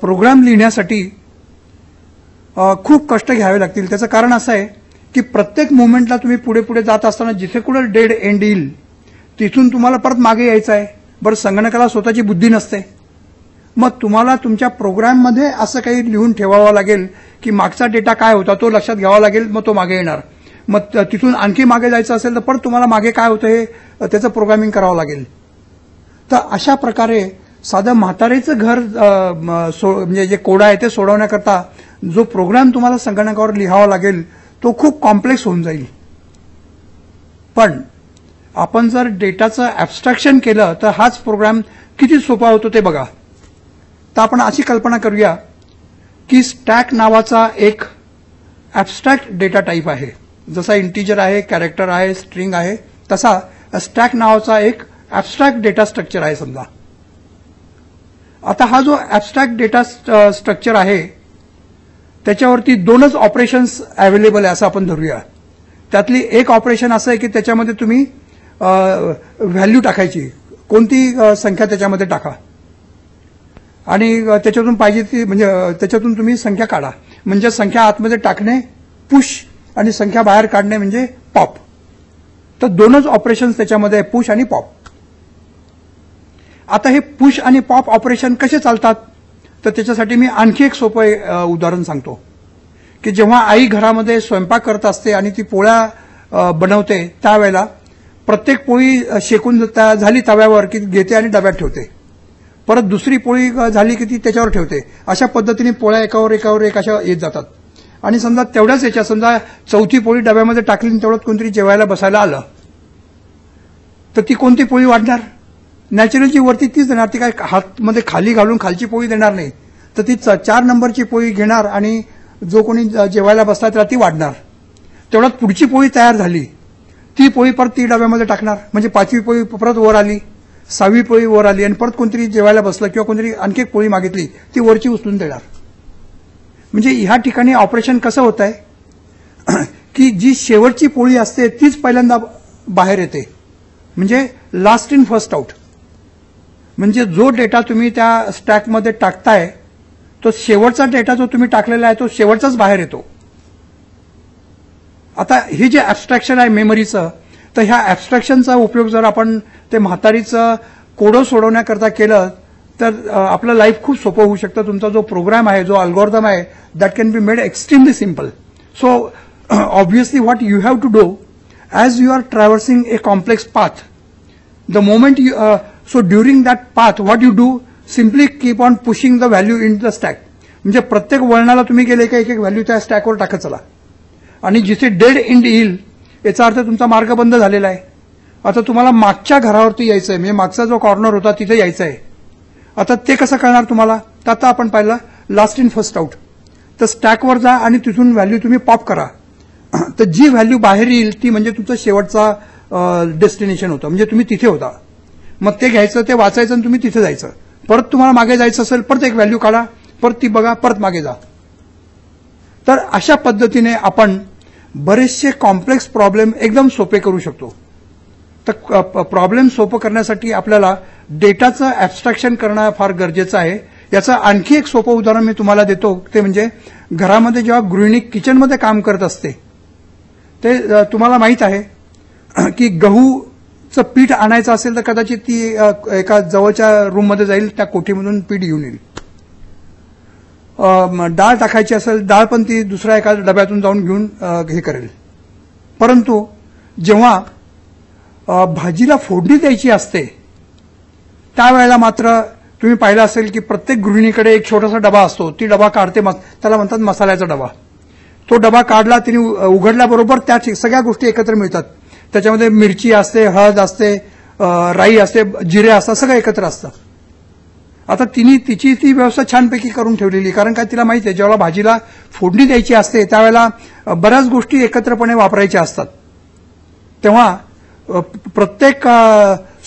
प्रोग्राम लिहिण्यासाठी खूप कष्ट घ्यावे लागतील. त्याचं कारण असं आहे की प्रत्येक मुवमेंटला तुम्ही पुढे पुढे जात असताना जिथे कुठे डेड एंड येईल तिथून तुम्हाला परत मागे यायचं आहे. बरं, संगणकाला स्वतःची बुद्धी नसते, मग तुम्हाला तुमच्या प्रोग्राममध्ये असं काही लिहून ठेवावं लागेल की मागचा डेटा काय होता तो लक्षात घ्यावा लागेल, मग तो मागे येणार. मग तिथून आणखी मागे जायचं असेल तर परत तुम्हाला मागे काय होतं हे त्याचं प्रोग्रामिंग करावं लागेल. तर अशा प्रकारे साधं म्हातारीचं घर म्हणजे जे कोड आहे ते सोडवण्याकरता जो प्रोग्राम तुम्हाला संगणकावर लिहावा लागेल तो खूप कॉम्प्लेक्स होऊन जाईल. पण आपण जर डेटाचं ॲब्स्ट्रॅक्शन केलं तर हाच प्रोग्राम किती सोपा होतो ते बघा. तर आपण अशी कल्पना करूया की स्टॅक नावाचा एक ॲब्स्ट्रॅक्ट डेटा टाईप आहे. जसा इंटिजर आहे, कॅरेक्टर आहे, स्ट्रिंग आहे, तसा स्टॅक नावाचा एक ॲब्स्ट्रॅक्ट डेटा स्ट्रक्चर आहे समजा. आता हा जो ॲब्स्ट्रॅक्ट डेटा स्ट्रक्चर आहे त्याच्यावरती 2च ऑपरेशन्स अवेलेबल आहे असं आपण धरूया. त्यातली एक ऑपरेशन असं आहे की त्याच्यामध्ये तुम्ही व्हॅल्यू टाकायची, कोणती संख्या त्याच्यामध्ये टाका आणि त्याच्यातून पाहिजे ती म्हणजे त्याच्यातून तुम्ही संख्या काढा. म्हणजे संख्या आतमध्ये टाकणे पुश आणि संख्या बाहेर काढणे म्हणजे पॉप. तर दोनच ऑपरेशन्स त्याच्यामध्ये आहे, पुश आणि पॉप. आता हे पुश आणि पॉप ऑपरेशन कसे चालतात, तर त्याच्यासाठी मी आणखी एक सोपं उदाहरण सांगतो की जेव्हा आई घरामध्ये स्वयंपाक करत असते आणि ती पोळ्या बनवते त्यावेळेला प्रत्येक पोळी शेकून झाली तव्यावर की घेते आणि डब्यात ठेवते. परत दुसरी पोळी झाली की ती त्याच्यावर ठेवते. अशा पद्धतीने पोळ्या एकावर एक अशा येत जातात. आणि समजा तेवढ्याच याच्या समजा चौथी पोळी डब्यामध्ये टाकली आणि तेवढ्यात कोणतरी जेवायला बसायला आलं तर ती कोणती पोळी वाढणार? नॅचरलची वरती तीच देणार. ती काय हातमध्ये खाली घालून खालची पोळी देणार नाही. तर ती 4 नंबरची पोळी घेणार आणि जो कोणी जेवायला बसला त्याला ती वाढणार. तेवढ्यात पुढची पोळी तयार झाली, ती पोळी परत ती डब्यामध्ये टाकणार. म्हणजे 5वी पोळी परत वर आली, 6वी पोळी वर आली आणि परत कोणतरी जेवायला बसलं किंवा कोणतरी आणखी एक पोळी मागितली ती वरची उचलून देणार. म्हणजे ह्या ठिकाणी ऑपरेशन कसं होत आहे की जी शेवटची पोळी असते तीच पहिल्यांदा बाहेर येते. म्हणजे लास्ट इन फर्स्ट आउट. म्हणजे जो डेटा तुम्ही त्या स्टॅकमध्ये टाकताय तो शेवटचा डेटा जो तुम्ही टाकलेला आहे तो शेवटचाच बाहेर येतो. आता हे जे ऍब्स्ट्रॅक्शन आहे मेमरीचं, तर ह्या ऍब्स्ट्रॅक्शनचा उपयोग जर आपण ते म्हातारीचं कोडं सोडवण्याकरता केलं तर आपलं लाईफ खूप सोपं होऊ शकतं. तुमचा जो प्रोग्राम आहे, जो अल्गोरिदम आहे, that can be made extremely simple. So obviously what you have to do as you are traversing a complex path, the moment you so during that path what you do, simply keep on pushing the value into the stack. म्हणजे प्रत्येक वळणाला तुम्ही गेले का एक एक value त्या स्टॅकवर टाकत चला आणि जिथे डेड एंड येईल याचा अर्थ तुमचा मार्ग बंद झालेला आहे. आता तुम्हाला मागच्या घरावरती यायचं आहे, म्हणजे मागचा जो कॉर्नर होता तिथे यायचं आहे. आता ते कसं कळणार तुम्हाला? तर आता आपण पाहिलं लास्ट इन फर्स्ट आउट. तर स्टॅकवर जा आणि तिथून व्हॅल्यू तुम्ही पॉप करा. तर जी व्हॅल्यू बाहेर येईल ती म्हणजे तुमचा शेवटचा डेस्टिनेशन होतं, म्हणजे तुम्ही तिथे होता. मग ते घ्यायचं, ते वाचायचं आणि तुम्ही तिथे जायचं. परत तुम्हाला मागे जायचं असेल परत एक व्हॅल्यू काढा, परत ती बघा, परत मागे जा. तर अशा पद्धतीने आपण बरेचसे कॉम्प्लेक्स प्रॉब्लेम एकदम सोपे करू शकतो. तर प्रॉब्लेम सोपं करण्यासाठी आपल्याला डेटाचं ऍब्स्ट्रॅक्शन करणं फार गरजेचं आहे. याचं आणखी एक सोपं उदाहरण मी तुम्हाला देतो. ते म्हणजे घरामध्ये जेव्हा गृहिणी किचनमध्ये काम करत असते, ते तुम्हाला माहीत आहे की गहूचं पीठ आणायचं असेल तर कदाचित ती एका जवळच्या रूममध्ये जाईल, त्या कोठीमधून पीठ घेऊन येईल. डाळ टाकायची असेल, डाळ पण ती दुसऱ्या एका डब्यातून जाऊन घेऊन हे करेल. परंतु जेव्हा भाजीला फोडणी द्यायची असते त्यावेळेला मात्र तुम्ही पाहिलं असेल की प्रत्येक गृहिणीकडे एक छोटासा डबा असतो. ती डबा काढते, त्याला म्हणतात मसाल्याचा डबा. तो डबा काढला, तिने उघडल्याबरोबर त्या सगळ्या गोष्टी एकत्र मिळतात. त्याच्यामध्ये मिरची असते, हळद असते, राई असते, जिरे असतात, सगळं एकत्र असतं. आता तिने तिची ती व्यवस्था छानपैकी करून ठेवलेली, कारण काय तिला माहिती आहे जेव्हा भाजीला फोडणी द्यायची असते त्यावेळेला बऱ्याच गोष्टी एकत्रपणे वापरायच्या असतात. तेव्हा प्रत्येक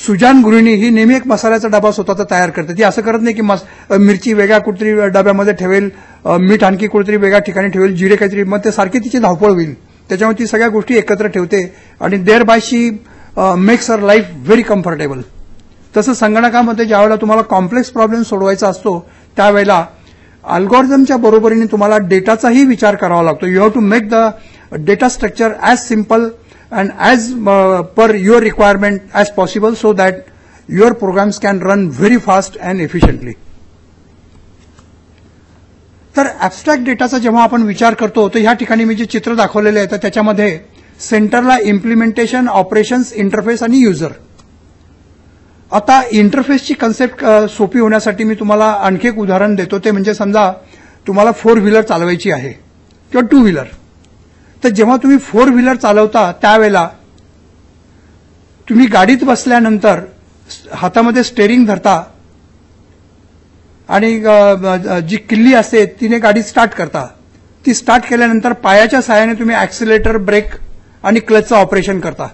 सुजान गृहिणी ही नेहमी एक मसाल्याचा डबा स्वतःचा तयार करते. ती असं करत नाही की मिरची वेगळ्या कुठेतरी डब्यामध्ये ठेवेल, मीठ आणखी कुठेतरी वेगळ्या ठिकाणी ठेवेल, जिरे काहीतरी, मग ते सारखी तिची धावपळ होईल. त्याच्यामुळे ती सगळ्या गोष्टी एकत्र ठेवते आणि thereby she makes her life very comfortable. तसं संगणकामध्ये ज्यावेळेला तुम्हाला कॉम्प्लेक्स प्रॉब्लेम सोडवायचा असतो त्यावेळेला अल्गोरिदमच्या बरोबरीने तुम्हाला डेटाचाही विचार करावा लागतो. You have to make the data structure as simple and as per your requirement as possible so that your programs can run very fast and efficiently. तर ॲब्स्ट्रॅक्ट डेटाचा जेव्हा आपण विचार करतो तर ह्या ठिकाणी मी जे चित्र दाखवलेले आहे तर त्याच्यामध्ये सेंटरला इम्प्लिमेंटेशन, ऑपरेशन्स, इंटरफेस आणि युजर. आता इंटरफेसची कन्सेप्ट सोपी होण्यासाठी मी तुम्हाला आणखी एक उदाहरण देतो. ते म्हणजे समजा तुम्हाला 4 व्हीलर चालवायची आहे किंवा 2 व्हीलर. तर जेव्हा तुम्ही 4 व्हीलर चालवता त्यावेळेला तुम्ही गाडीत बसल्यानंतर हातामध्ये स्टेअरिंग धरता आणि जी किल्ली असते तिने गाडी स्टार्ट करता. ती स्टार्ट केल्यानंतर पायाच्या सहाय्याने तुम्ही ऍक्सिलेटर, ब्रेक आणि क्लचचं ऑपरेशन करता.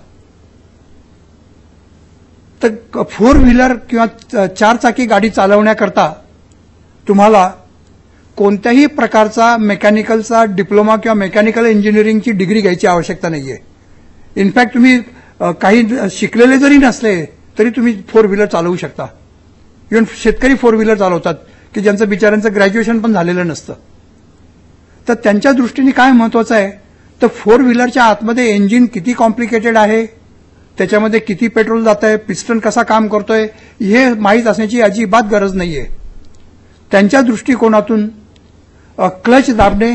तर 4 व्हीलर किंवा 4 चाकी गाडी चालवण्याकरता तुम्हाला कोणत्याही प्रकारचा मेकॅनिकलचा डिप्लोमा किंवा मेकॅनिकल इंजिनिअरिंगची डिग्री घ्यायची आवश्यकता नाहीये. इनफॅक्ट तुम्ही काही शिकलेले जरी नसले तरी तुम्ही 4 व्हीलर चालवू शकता. इव्हन शेतकरी 4 व्हीलर चालवतात की ज्यांचं बिचाऱ्यांचं ग्रॅज्युएशन पण झालेलं नसतं. तर त्यांच्या दृष्टीने काय महत्वाचं आहे तर 4 व्हीलरच्या आतमध्ये इंजिन किती कॉम्प्लिकेटेड आहे, त्याच्यामध्ये किती पेट्रोल जात आहे, पिस्टन कसा काम करतोय, हे माहीत असण्याची अजिबात गरज नाहीये. त्यांच्या दृष्टिकोनातून क्लच दाबणे,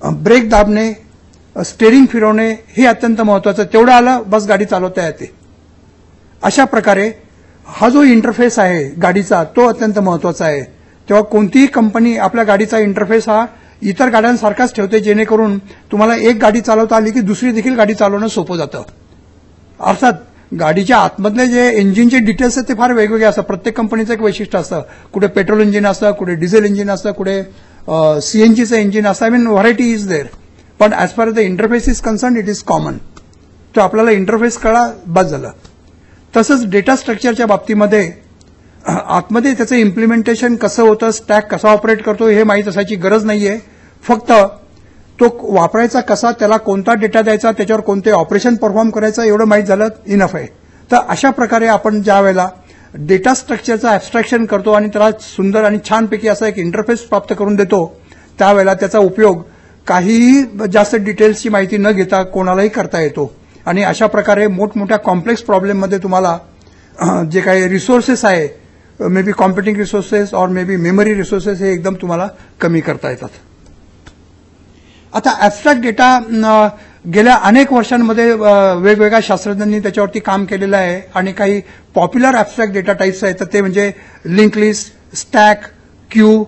ब्रेक दाबणे, स्टेअरिंग फिरवणे हे अत्यंत महत्वाचं. तेवढं आलं बस गाडी चालवता येते. अशा प्रकारे हा जो इंटरफेस आहे गाडीचा तो अत्यंत महत्वाचा आहे. तेव्हा कोणतीही कंपनी आपल्या गाडीचा इंटरफेस हा इतर गाड्यांसारखाच ठेवते, जेणेकरून तुम्हाला एक गाडी चालवता आली की दुसरी देखील गाडी चालवणं सोपं जातं. अर्थात गाडीच्या आतमधले जे इंजिनचे डिटेल्स आहेत ते फार वेगवेगळे असतात. प्रत्येक कंपनीचं एक वैशिष्ट्य असतं. कुठे पेट्रोल इंजिन असतं, कुठे डिझेल इंजिन असतं, कुठे सीएनजीचं इंजिन असतं. I mean variety is there, पण as far the interface is concern it is common. तो आपल्याला इंटरफेस कळा बस झालं. तसंच डेटा स्ट्रक्चरच्या बाबतीमध्ये आतमध्ये त्याचं इम्प्लिमेंटेशन कसं होतं, स्टॅक कसा ऑपरेट करतो हे माहीत असायची गरज नाहीये. फक्त तो वापरायचा कसा, त्याला कोणता डेटा द्यायचा, त्याच्यावर कोणते ऑपरेशन परफॉर्म करायचं एवढं माहीत झालं इनफ आहे. तर अशा प्रकारे आपण ज्या वेळेला डेटा स्ट्रक्चरचं ॲब्स्ट्रॅक्शन करतो आणि त्याला सुंदर आणि छानपैकी असा एक इंटरफेस प्राप्त करून देतो, त्यावेळेला त्याचा उपयोग काहीही जास्त डिटेल्सची माहिती न घेता कोणालाही करता येतो. आणि अशा प्रकारे मोठमोठ्या कॉम्प्लेक्स प्रॉब्लेममध्ये तुम्हाला जे काही रिसोर्सेस आहे, मे बी कॉम्प्युटिंग रिसोर्सेस और मे बी मेमरी रिसोर्सेस, हे एकदम तुम्हाला कमी करता येतात. आता ॲब्स्ट्रॅक्ट डेटा गेल्या अनेक वर्षांमध्ये वेगवेगळ्या शास्त्रज्ञांनी त्याच्यावरती काम केलेलं आहे आणि काही पॉप्युलर ॲब्स्ट्रॅक्ट डेटा टाईप्स आहेत. तर ते म्हणजे link list, stack, Q,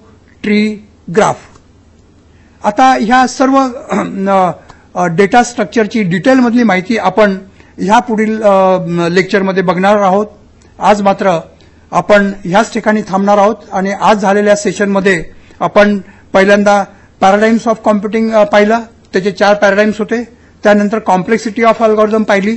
tree, graph. आता ह्या सर्व डेटा स्ट्रक्चरची डिटेलमधली माहिती आपण ह्या पुढील लेक्चरमध्ये बघणार आहोत. आज मात्र आपण ह्याच ठिकाणी थांबणार आहोत आणि आज झालेल्या सेशनमध्ये आपण पहिल्यांदा पॅराडाईम्स ऑफ कॉम्प्युटिंग पाहिलं. त्याचे 4 पॅराडाईम्स होते. त्यानंतर कॉम्प्लेक्सिटी ऑफ अल्गोरिदम पाहिली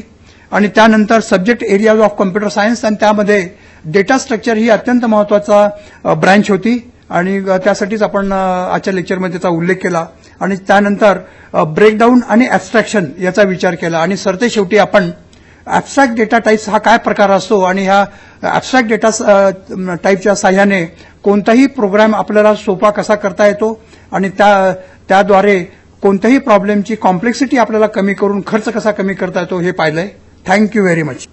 आणि त्यानंतर subject areas of computer science, आणि त्यामध्ये डेटा स्ट्रक्चर ही अत्यंत महत्वाचा ब्रँच होती आणि त्यासाठीच आपण आजच्या लेक्चरमध्ये त्याचा उल्लेख केला. आणि त्यानंतर ब्रेकडाऊन आणि ॲब्स्ट्रॅक्शन याचा विचार केला. आणि सरतेशेवटी आपण ॲब्स्ट्रॅक्ट डेटा टाईप्स हा काय प्रकार असतो आणि ह्या ॲब्स्ट्रॅक्ट डेटा टाईपच्या साह्याने कोणताही प्रोग्राम आपल्याला सोपा कसा करता येतो आणि त्याद्वारे कोणत्याही प्रॉब्लेमची कॉम्प्लेक्सिटी आपल्याला कमी करून खर्च कसा कमी करता येतो हे पाहिलंय. Thank you very much.